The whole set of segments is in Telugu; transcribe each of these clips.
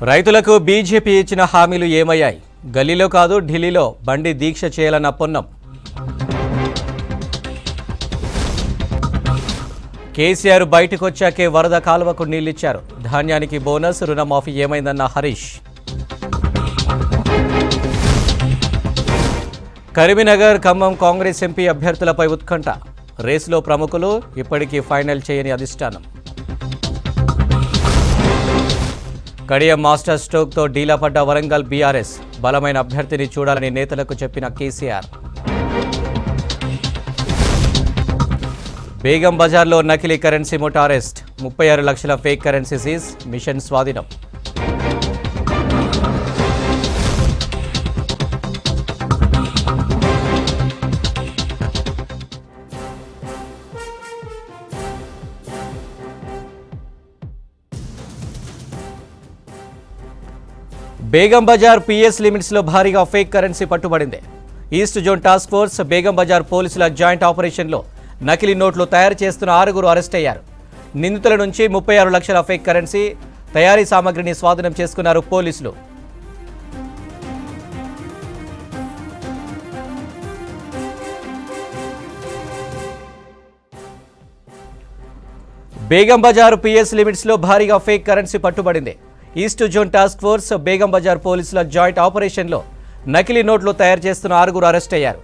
రైతులకు బీజేపీ ఇచ్చిన హామీలు ఏమయ్యాయి? గల్లీలో కాదు ఢిల్లీలో బండి దీక్ష చేయాలన్న పొన్నం. కేసీఆర్ బయటకు వచ్చాకే వరద కాలువకు నీళ్లిచ్చారు. ధాన్యానికి బోనస్, రుణమాఫీ ఏమైందన్న హరీష్. కరీంనగర్, ఖమ్మం కాంగ్రెస్ ఎంపీ అభ్యర్థులపై ఉత్కంఠ. రేసులో ప్రముఖులు, ఇప్పటికీ ఫైనల్ చేయని అధిష్టానం. కడియం మాస్టర్ స్ట్రోక్తో డీలాపడ్డ వరంగల్ బీఆర్ఎస్. బలమైన అభ్యర్థిని చూడాలని నేతలకు చెప్పిన కేసీఆర్. బేగం బజార్లో నకిలీ కరెన్సీ ముఠా అరెస్ట్. 36 లక్షల ఫేక్ కరెన్సీ సీజ్. మిషన్ స్వాధీనం. బేగం బజార్ పిఎస్ లిమిట్స్లో భారీగా ఫేక్ కరెన్సీ పట్టుబడింది. East zone task force, Begum Bazar పోలీసుల జాయింట్ ఆపరేషన్లో నకిలీ నోట్లు తయారు చేస్తున్న 6 అరెస్ట్ అయ్యారు. నిందితుల నుంచి 36 లక్షల ఫేక్ కరెన్సీ తయారీ సామగ్రిని స్వాధీనం చేసుకున్నారు పోలీసులు. బేగం బజార్ పిఎస్ లిమిట్స్లో భారీగా ఫేక్ కరెన్సీ పట్టుబడింది. East zone task force, Begum Bazar పోలీసుల జాయింట్ ఆపరేషన్లో నకిలీ నోట్లు తయారు చేస్తున్న 6 అరెస్ట్ అయ్యారు.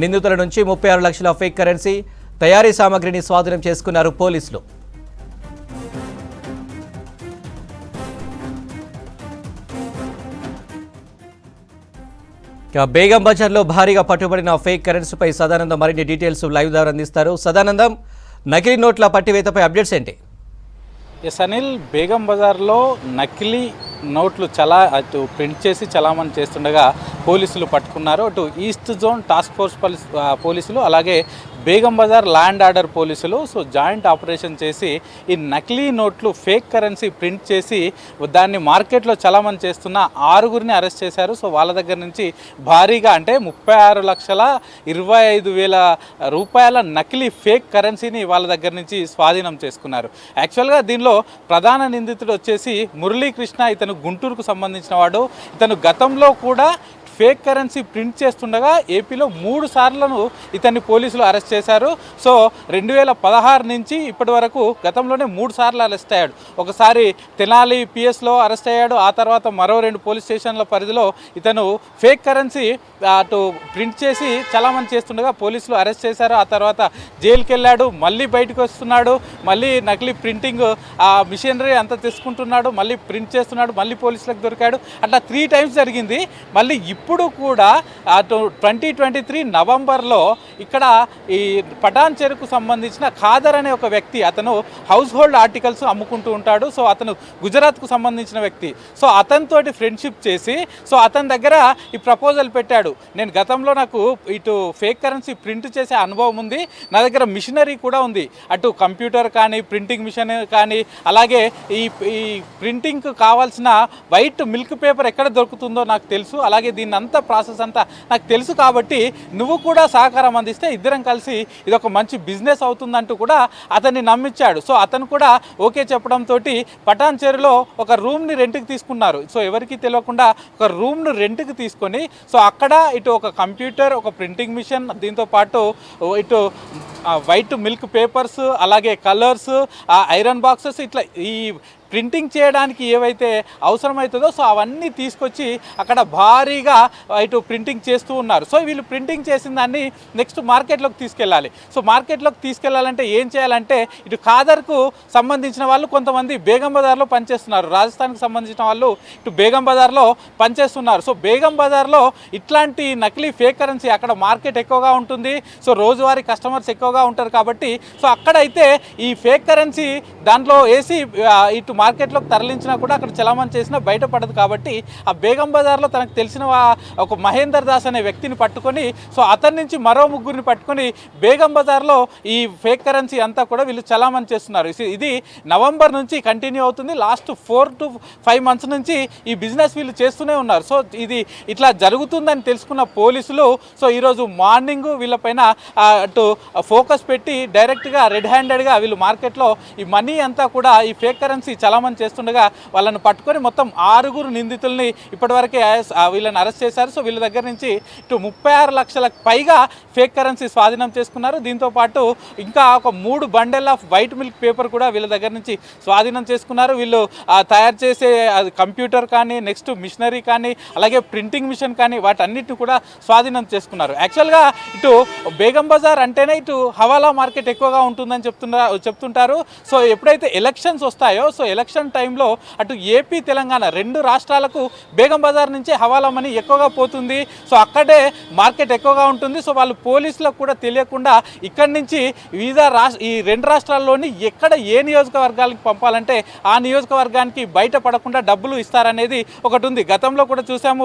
నిందితుల నుంచి 36 లక్షల ఫేక్ కరెన్సీ తయారీ సామగ్రిని స్వాధీనం చేసుకున్నారు పోలీసులు. బేగం బజార్లో భారీగా పట్టుబడిన ఫేక్ కరెన్సీపై సదానందం మరిన్ని డీటెయిల్స్ లైవ్ ద్వారా అందిస్తారు. సదానందం, నకిలీ నోట్ల పట్టివేతపై అప్డేట్స్ ఏంటి? ఎస్ అనిల్, బేగం బజార్లో నకిలీ నోట్లు అటు ప్రింట్ చేసి చలామణి చేస్తుండగా పోలీసులు పట్టుకున్నారు. అటు ఈస్ట్ జోన్ టాస్క్ ఫోర్స్ పోలీసులు, అలాగే బేగం బజార్ ల్యాండ్ ఆర్డర్ పోలీసులు జాయింట్ ఆపరేషన్ చేసి ఈ నకిలీ నోట్లు ఫేక్ కరెన్సీ ప్రింట్ చేసి దాన్ని మార్కెట్లో చలామణి చేస్తున్న 6 అరెస్ట్ చేశారు. వాళ్ళ దగ్గర నుంచి భారీగా అంటే 36,25,000 రూపాయల నకిలీ ఫేక్ కరెన్సీని వాళ్ళ దగ్గర నుంచి స్వాధీనం చేసుకున్నారు. యాక్చువల్గా దీనిలో ప్రధాన నిందితుడు వచ్చేసి మురళీకృష్ణ. ఇతను గుంటూరుకు సంబంధించిన వాడు. ఇతను గతంలో కూడా ఫేక్ కరెన్సీ ప్రింట్ చేస్తుండగా ఏపీలో 3 సార్లను ఇతన్ని పోలీసులు అరెస్ట్ చేశారు. 2016 నుంచి ఇప్పటి వరకు గతంలోనే 3 సార్లు అరెస్ట్ అయ్యాడు. ఒకసారి తెనాలి పిఎస్లో అరెస్ట్ అయ్యాడు. ఆ తర్వాత మరో 2 పోలీస్ స్టేషన్ల పరిధిలో ఇతను ఫేక్ కరెన్సీ అటు ప్రింట్ చేసి చలామణి చేస్తుండగా పోలీసులు అరెస్ట్ చేశారు. ఆ తర్వాత జైలుకి వెళ్ళాడు, మళ్ళీ బయటకు వస్తున్నాడు, మళ్ళీ నకిలీ ప్రింటింగ్ మిషనరీ అంతా తీసుకుంటున్నాడు, మళ్ళీ ప్రింట్ చేస్తున్నాడు, మళ్ళీ పోలీసులకు దొరికాడు. అట్లా 3 టైమ్స్ జరిగింది. మళ్ళీ ఇప్పుడు కూడా అటు 2023 నవంబర్లో ఇక్కడ ఈ పటాన్ చెరుకు సంబంధించిన ఖాదర్ అనే ఒక వ్యక్తి, అతను హౌస్ హోల్డ్ ఆర్టికల్స్ అమ్ముకుంటూ ఉంటాడు. అతను గుజరాత్కు సంబంధించిన వ్యక్తి. అతనితోటి ఫ్రెండ్షిప్ చేసి అతని దగ్గర ఈ ప్రపోజల్ పెట్టాడు. నేను గతంలో నాకు ఇటు ఫేక్ కరెన్సీ ప్రింట్ చేసే అనుభవం ఉంది, నా దగ్గర మిషనరీ కూడా ఉంది, అటు కంప్యూటర్ కానీ ప్రింటింగ్ మిషన్ కానీ, అలాగే ఈ ప్రింటింగ్కి కావాల్సిన వైట్ మిల్క్ పేపర్ ఎక్కడ దొరుకుతుందో నాకు తెలుసు, అలాగే దీన్ని అంతా ప్రాసెస్ అంతా నాకు తెలుసు, కాబట్టి నువ్వు కూడా సహకారం అందిస్తే ఇద్దరం కలిసి ఇది ఒక మంచి బిజినెస్ అవుతుందంటూ కూడా అతన్ని నమ్మించాడు. అతను కూడా ఓకే చెప్పడంతో పటాన్ చెరులో ఒక రూమ్ని రెంట్కి తీసుకున్నారు. ఎవరికి తెలియకుండా ఒక రూమ్ను రెంట్కి తీసుకొని అక్కడ ఇటు ఒక కంప్యూటర్, ఒక ప్రింటింగ్ మిషన్, దీంతో పాటు ఇటు వైట్ మిల్క్ పేపర్స్, అలాగే కలర్స్, ఐరన్ బాక్సెస్, ఇట్లా ఈ ప్రింటింగ్ చేయడానికి ఏవైతే అవసరమవుతుందో అవన్నీ తీసుకొచ్చి అక్కడ భారీగా ఇటు ప్రింటింగ్ చేస్తూ ఉన్నారు. వీళ్ళు ప్రింటింగ్ చేసిన దాన్ని నెక్స్ట్ మార్కెట్లోకి తీసుకెళ్ళాలి. మార్కెట్లోకి తీసుకెళ్లాలంటే ఏం చేయాలంటే ఇటు ఖాదర్కు సంబంధించిన వాళ్ళు కొంతమంది బేగం బజార్లో పనిచేస్తున్నారు, రాజస్థాన్కి సంబంధించిన వాళ్ళు ఇటు బేగం బజార్లో పనిచేస్తున్నారు. బేగం బజార్లో ఇట్లాంటి నకిలీ ఫేక్ కరెన్సీ అక్కడ మార్కెట్ ఎక్కువగా ఉంటుంది, రోజువారీ కస్టమర్స్ ఎక్కువగా ఉంటారు కాబట్టి అక్కడైతే ఈ ఫేక్ కరెన్సీ దాంట్లో వేసి ఇటు మార్కెట్లోకి తరలించినా కూడా అక్కడ చలామణి చేసినా బయటపడదు. కాబట్టి ఆ బేగం బజార్లో తనకు తెలిసిన ఒక మహేందర్ దాస్ అనే వ్యక్తిని పట్టుకొని అతని నుంచి మరో 3 పట్టుకొని బేగం బజార్లో ఈ ఫేక్ కరెన్సీ అంతా కూడా వీళ్ళు చలామణి చేస్తున్నారు. ఇది నవంబర్ నుంచి కంటిన్యూ అవుతుంది. లాస్ట్ 4 to 5 months నుంచి ఈ బిజినెస్ వీళ్ళు చేస్తూనే ఉన్నారు. ఇది ఇట్లా జరుగుతుందని తెలుసుకున్న పోలీసులు ఈరోజు మార్నింగ్ వీళ్ళపైన అటు ఫోకస్ పెట్టి డైరెక్ట్గా రెడ్ హ్యాండెడ్గా వీళ్ళు మార్కెట్లో ఈ మనీ అంతా కూడా ఈ ఫేక్ కరెన్సీ చాలామంది చేస్తుండగా వాళ్ళని పట్టుకొని మొత్తం 6 నిందితుల్ని ఇప్పటివరకే వీళ్ళని అరెస్ట్ చేశారు. సో వీళ్ళ దగ్గర నుంచి ఇటు 36 లక్షలకు పైగా ఫేక్ కరెన్సీ స్వాధీనం చేసుకున్నారు. దీంతోపాటు ఇంకా ఒక 3 bundle off white milk paper కూడా వీళ్ళ దగ్గర నుంచి స్వాధీనం చేసుకున్నారు. వీళ్ళు తయారు చేసే కంప్యూటర్ కానీ, నెక్స్ట్ మిషనరీ కానీ, అలాగే ప్రింటింగ్ మిషన్ కానీ వాటన్నిటిని కూడా స్వాధీనం చేసుకున్నారు. యాక్చువల్గా ఇటు బేగం బజార్ అంటేనే ఇటు హవాలా మార్కెట్ ఎక్కువగా ఉంటుందని చెప్తుంటారు. సో ఎప్పుడైతే ఎలక్షన్స్ వస్తాయో, సో ఎలక్షన్ టైంలో అటు ఏపీ, తెలంగాణ 2 రాష్ట్రాలకు బేగం బజార్ నుంచే హవాలా మనీ ఎక్కువగా పోతుంది. సో అక్కడే మార్కెట్ ఎక్కువగా ఉంటుంది. సో వాళ్ళు పోలీసులకు కూడా తెలియకుండా ఇక్కడి నుంచి ఈ 2 రాష్ట్రాల్లోని ఎక్కడ ఏ నియోజకవర్గాలకు పంపాలంటే ఆ నియోజకవర్గానికి బయట పడకుండా డబ్బులు ఇస్తారనేది ఒకటి ఉంది. గతంలో కూడా చూసాము,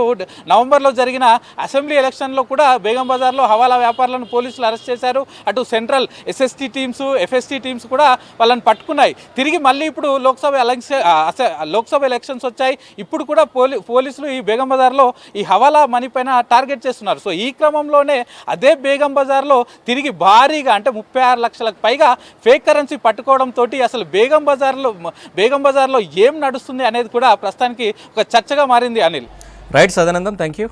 నవంబర్లో జరిగిన అసెంబ్లీ ఎలక్షన్లో కూడా బేగం బజార్లో హవాలా వ్యాపారులను పోలీసులు అరెస్ట్ చేశారు. అటు central SST teams, FST teams కూడా వాళ్ళని పట్టుకున్నాయి. తిరిగి మళ్ళీ ఇప్పుడు లోక్సభ ఎలక్షన్స్ వచ్చాయి. ఇప్పుడు కూడా పోలీసులు ఈ బేగం బజార్లో ఈ హవాలా మనీ పైన టార్గెట్ చేస్తున్నారు. సో ఈ క్రమంలోనే అదే బేగం బజార్లో తిరిగి భారీగా అంటే 36 లక్షలకు పైగా ఫేక్ కరెన్సీ పట్టుకోవడంతో అసలు బేగం బజార్లో ఏం నడుస్తుంది అనేది కూడా ప్రస్తుతానికి ఒక చర్చగా మారింది. Anil. Right Sadanandam, thank you.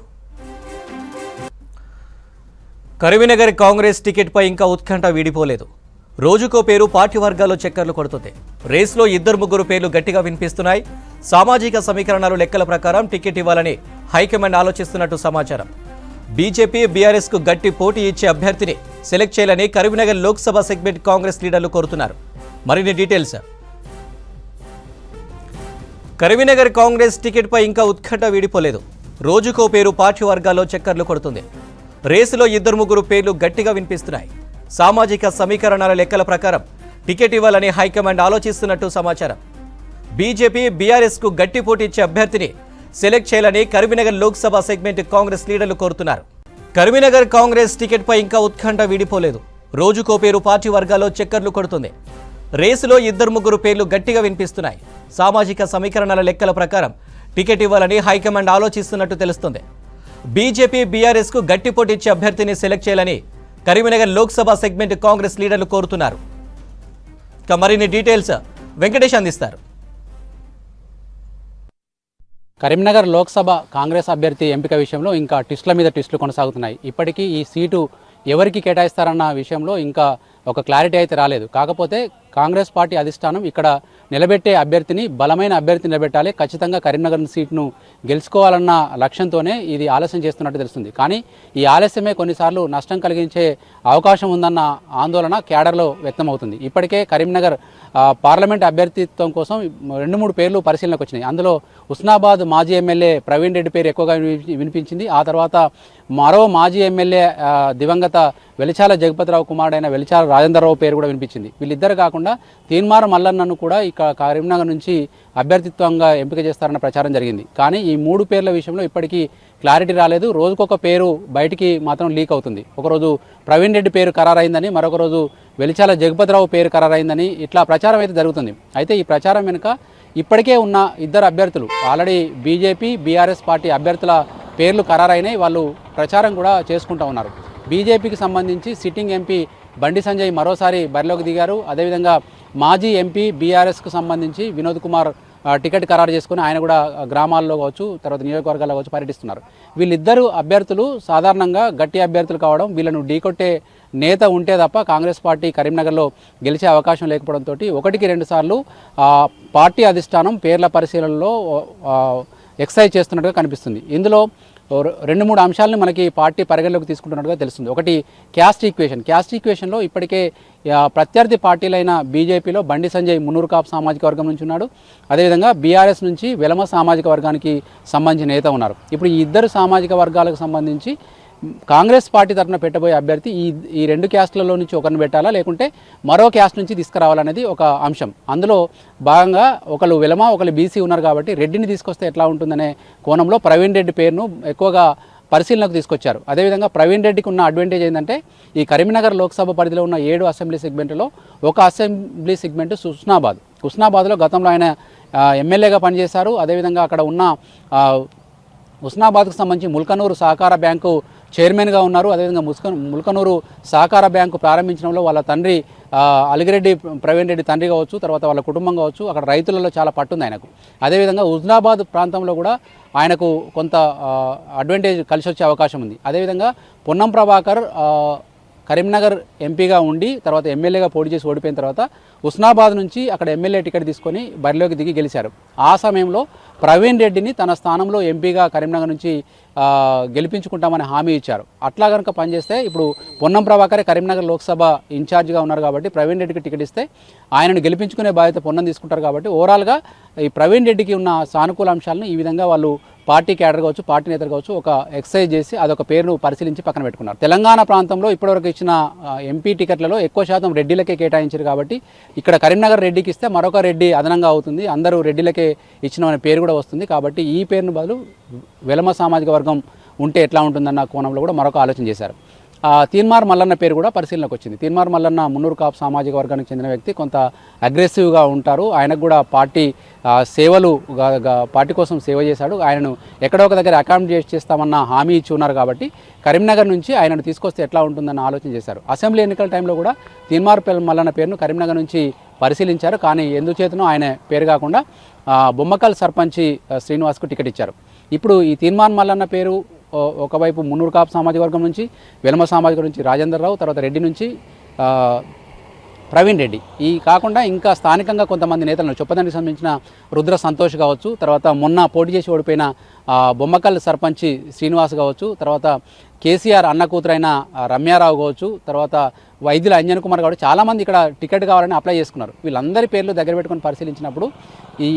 Karimnagar Congress టికెట్పై ఇంకా ఉత్కంఠ వీడిపోలేదు. రోజుకో పేరు పార్టీ వర్గాల్లో చక్కర్లు కొడుతుంది. రేస్లో 2-3 పేర్లు గట్టిగా వినిపిస్తున్నాయి. సామాజిక సమీకరణాలు లెక్కల ప్రకారం టికెట్ ఇవ్వాలని హైకమాండ్ ఆలోచిస్తున్నట్టు సమాచారం. బీజేపీ, బీఆర్ఎస్కు గట్టి పోటీ ఇచ్చే అభ్యర్థిని సెలెక్ట్ చేయాలని కరీంనగర్ లోక్సభ సెగ్మెంట్ కాంగ్రెస్ లీడర్లు కోరుతున్నారు. మరిన్ని డీటెయిల్స్. కరీంనగర్ కాంగ్రెస్ టికెట్పై ఇంకా ఉత్కంఠ వీడిపోలేదు. రోజుకో పేరు పార్టీ వర్గాల్లో చక్కర్లు కొడుతుంది. రేసులో 2-3 పేర్లు గట్టిగా వినిపిస్తున్నాయి. సామాజిక సమీకరణాల లెక్కల ప్రకారం టికెట్ ఇవ్వాలని హైకమాండ్ ఆలోచిస్తున్నట్టు సమాచారం. బీజేపీ, బీఆర్ఎస్కు గట్టి పోటీ ఇచ్చే అభ్యర్థిని సెలెక్ట్ చేయాలని కరీంనగర్ లోక్సభ సెగ్మెంట్ కాంగ్రెస్ లీడర్లు కోరుతున్నారు. కరీంనగర్ కాంగ్రెస్ టికెట్పై ఇంకా ఉత్కంఠ వీడిపోలేదు. రోజుకో పేరు పార్టీ వర్గాల్లో చక్కర్లు కొడుతుంది. రేసులో 2-3 పేర్లు గట్టిగా వినిపిస్తున్నాయి. సామాజిక సమీకరణాల లెక్కల ప్రకారం టికెట్ ఇవ్వాలని హైకమాండ్ ఆలోచిస్తున్నట్టు తెలుస్తుంది. బీజేపీ, బీఆర్ఎస్కు గట్టి పోటీ ఇచ్చే అభ్యర్థిని సెలెక్ట్ చేయాలని కరీంనగర్ లోక్సభ సెగ్మెంట్ కాంగ్రెస్ లీడర్లు కోరుతున్నారు. ఇక మరిన్ని డీటెయిల్స్ వెంకటేష్ అందిస్తారు. కరీంనగర్ లోక్సభ కాంగ్రెస్ అభ్యర్థి ఎంపిక విషయంలో ఇంకా ట్విస్టుల మీద ట్విస్టులు కొనసాగుతున్నాయి. ఇప్పటికీ ఈ సీటు ఎవరికి కేటాయిస్తారన్న విషయంలో ఇంకా ఒక క్లారిటీ అయితే రాలేదు. కాకపోతే కాంగ్రెస్ పార్టీ అధిష్టానం ఇక్కడ నిలబెట్టే అభ్యర్థిని, బలమైన అభ్యర్థిని నిలబెట్టాలి, ఖచ్చితంగా కరీంనగర్ సీట్ను గెలుచుకోవాలన్న లక్ష్యంతోనే ఇది ఆలస్యం చేస్తున్నట్టు తెలుస్తుంది. కానీ ఈ ఆలస్యమే కొన్నిసార్లు నష్టం కలిగించే అవకాశం ఉందన్న ఆందోళన క్యాడర్లో వ్యక్తమవుతుంది. ఇప్పటికే కరీంనగర్ పార్లమెంట్ అభ్యర్థిత్వం కోసం 2-3 పేర్లు పరిశీలనకు వచ్చినాయి. అందులో హుస్నాబాద్ మాజీ ఎమ్మెల్యే ప్రవీణ్ రెడ్డి పేరు ఎక్కువగా వినిపించింది. ఆ తర్వాత మరో మాజీ ఎమ్మెల్యే దివంగత వెలిచాల జగపతిరావు కుమారుడైన వెలిచాల రాజేంద్రరావు పేరు కూడా వినిపించింది. వీళ్ళిద్దరు కాకుండా తీన్మార్ మల్లన్నను కూడా ఇక కరీంనగర్ నుంచి అభ్యర్థిత్వంగా ఎంపిక చేస్తారన్న ప్రచారం జరిగింది. కానీ ఈ 3 పేర్ల విషయంలో ఇప్పటికీ క్లారిటీ రాలేదు. రోజుకొక పేరు బయటికి మాత్రం లీక్ అవుతుంది. ఒకరోజు ప్రవీణ్ రెడ్డి పేరు ఖరారైందని, మరొక రోజు వెలిచాల జగపతిరావు పేరు ఖరారైందని ఇట్లా ప్రచారం అయితే జరుగుతుంది. అయితే ఈ ప్రచారం వెనుక ఇప్పటికే ఉన్న 2 అభ్యర్థులు ఆల్రెడీ బీజేపీ, బీఆర్ఎస్ పార్టీ అభ్యర్థుల పేర్లు ఖరారైనాయి. వాళ్ళు ప్రచారం కూడా చేసుకుంటూ ఉన్నారు. బీజేపీకి సంబంధించి సిట్టింగ్ ఎంపీ బండి సంజయ్ మరోసారి బరిలోకి దిగారు. అదేవిధంగా మాజీ ఎంపీ బీఆర్ఎస్కు సంబంధించి వినోద్ కుమార్ టికెట్ ఖరారు చేసుకుని ఆయన కూడా గ్రామాల్లో కావచ్చు, తర్వాత నియోజకవర్గాల్లో కావచ్చు పర్యటిస్తున్నారు. వీళ్ళిద్దరు అభ్యర్థులు సాధారణంగా గట్టి అభ్యర్థులు కావడం, వీళ్ళను ఢీకొట్టే నేత ఉంటే తప్ప కాంగ్రెస్ పార్టీ కరీంనగర్లో గెలిచే అవకాశం లేకపోవడంతో 1-2 సార్లు పార్టీ అధిష్టానం పేర్ల పరిశీలనలో ఎక్సైజ్ చేస్తున్నట్టుగా కనిపిస్తుంది. ఇందులో 2-3 అంశాలను మనకి పార్టీ పరిగణలోకి తీసుకుంటున్నట్టుగా తెలుస్తుంది. ఒకటి క్యాస్ట్ ఈక్వేషన్లో ఇప్పటికే ప్రత్యర్థి పార్టీలైన బీజేపీలో బండి సంజయ్ మున్నూరు కాపు సామాజిక వర్గం నుంచి ఉన్నాడు. అదేవిధంగా బీఆర్ఎస్ నుంచి వెలమ సామాజిక వర్గానికి సంబంధించిన నేత ఉన్నారు. ఇప్పుడు ఈ 2 సామాజిక వర్గాలకు సంబంధించి కాంగ్రెస్ పార్టీ తరఫున పెట్టబోయే అభ్యర్థి ఈ 2 క్యాస్ట్లలో నుంచి ఒకరిని పెట్టాలా, లేకుంటే మరో క్యాస్ట్ నుంచి తీసుకురావాలనేది ఒక అంశం. అందులో భాగంగా ఒకరు వెలమ, ఒకరు బీసీ ఉన్నారు కాబట్టి రెడ్డిని తీసుకొస్తే ఎట్లా ఉంటుందనే కోణంలో ప్రవీణ్ రెడ్డి పేరును ఎక్కువగా పరిశీలనకు తీసుకొచ్చారు. అదేవిధంగా ప్రవీణ్ రెడ్డికి ఉన్న అడ్వాంటేజ్ ఏంటంటే ఈ కరీంనగర్ లోక్సభ పరిధిలో ఉన్న 7 అసెంబ్లీ సెగ్మెంట్లో ఒక అసెంబ్లీ సెగ్మెంట్ హుస్నాబాద్లో గతంలో ఆయన ఎమ్మెల్యేగా పనిచేశారు. అదేవిధంగా అక్కడ ఉన్న హుస్నాబాద్కు సంబంధించి ముల్కనూరు సహకార బ్యాంకు చైర్మన్గా ఉన్నారు. అదేవిధంగా ముల్కనూరు సహకార బ్యాంకు ప్రారంభించడంలో వాళ్ళ తండ్రి అలిగిరెడ్డి ప్రవీణ్ రెడ్డి తండ్రి కావచ్చు, తర్వాత వాళ్ళ కుటుంబం కావచ్చు, అక్కడ రైతులలో చాలా పట్టుంది ఆయనకు. అదేవిధంగా హుజనాబాద్ ప్రాంతంలో కూడా ఆయనకు కొంత అడ్వాంటేజ్ కలిసి వచ్చే అవకాశం ఉంది. అదేవిధంగా పొన్నం ప్రభాకర్ కరీంనగర్ ఎంపీగా ఉండి తర్వాత ఎమ్మెల్యేగా పోటీ చేసి ఓడిపోయిన తర్వాత హుస్నాబాద్ నుంచి అక్కడ ఎమ్మెల్యే టికెట్ తీసుకొని బరిలోకి దిగి గెలిచారు. ఆ సమయంలో ప్రవీణ్ రెడ్డిని తన స్థానంలో ఎంపీగా కరీంనగర్ నుంచి గెలిపించుకుంటామని హామీ ఇచ్చారు. అట్లా కనుక పనిచేస్తే ఇప్పుడు పొన్నం ప్రభాకరే కరీంనగర్ లోక్సభ ఇన్ఛార్జిగా ఉన్నారు కాబట్టి ప్రవీణ్ రెడ్డికి టికెట్ ఇస్తే ఆయనను గెలిపించుకునే బాధ్యత పొన్నం తీసుకుంటారు. కాబట్టి ఓవరాల్గా ఈ ప్రవీణ్ రెడ్డికి ఉన్న సానుకూల అంశాలను ఈ విధంగా వాళ్ళు పార్టీ క్యాడర్ కావచ్చు, పార్టీ నేతలు కావచ్చు ఒక ఎక్సైజ్ చేసి అదొక పేరును పరిశీలించి పక్కన పెట్టుకున్నారు. తెలంగాణ ప్రాంతంలో ఇప్పటివరకు ఇచ్చిన ఎంపీ టికెట్లలో ఎక్కువ శాతం రెడ్డిలకే కేటాయించారు. కాబట్టి ఇక్కడ కరీంనగర్ రెడ్డికి ఇస్తే మరొక రెడ్డి అదనంగా అవుతుంది, అందరూ రెడ్డిలకే ఇచ్చిన పేరు కూడా వస్తుంది. కాబట్టి ఈ పేరును బదులు వెలమ సామాజిక వర్గం ఉంటే ఎట్లా ఉంటుందన్న కోణంలో కూడా మరొక ఆలోచన చేశారు. తీన్మార్ మల్లన్న పేరు కూడా పరిశీలనకు వచ్చింది. తీన్మార్ మల్లన్న మున్నూరు కాపు సామాజిక వర్గానికి చెందిన వ్యక్తి, కొంత అగ్రెసివ్గా ఉంటారు. ఆయనకు కూడా పార్టీ సేవలు పార్టీ కోసం సేవ చేశాడు. ఆయనను ఎక్కడో ఒక దగ్గర అకామిడేట్ చేస్తామన్న హామీ ఇచ్చి ఉన్నారు. కాబట్టి కరీంనగర్ నుంచి ఆయనను తీసుకొస్తే ఎట్లా ఉంటుందన్న ఆలోచన చేశారు. అసెంబ్లీ ఎన్నికల టైంలో కూడా తీన్మార్ మల్లన్న పేరును కరీంనగర్ నుంచి పరిశీలించారు. కానీ ఎందుచేతనో ఆయన పేరు కాకుండా బొమ్మకల్ సర్పంచి శ్రీనివాస్కు టికెట్ ఇచ్చారు. ఇప్పుడు ఈ తీన్మార్ మల్లన్న పేరు ఒకవైపు మున్నూరు కాపు సామాజిక వర్గం నుంచి, వెలమ సామాజిక నుంచి రాజేందర్ రావు, తర్వాత రెడ్డి నుంచి ప్రవీణ్ రెడ్డి, ఈ కాకుండా ఇంకా స్థానికంగా కొంతమంది నేతలను చొప్పదండికి సంబంధించిన రుద్ర సంతోష్ కావచ్చు, తర్వాత మొన్న పోటీ చేసి ఓడిపోయిన బొమ్మకల్ సర్పంచి శ్రీనివాస్ కావచ్చు, తర్వాత కేసీఆర్ అన్న కూతురైన రమ్యారావు కావచ్చు, తర్వాత వైద్యుల అంజన్ కుమార్ కావచ్చు, చాలామంది ఇక్కడ టికెట్ కావాలని అప్లై చేసుకున్నారు. వీళ్ళందరి పేర్లు దగ్గర పెట్టుకొని పరిశీలించినప్పుడు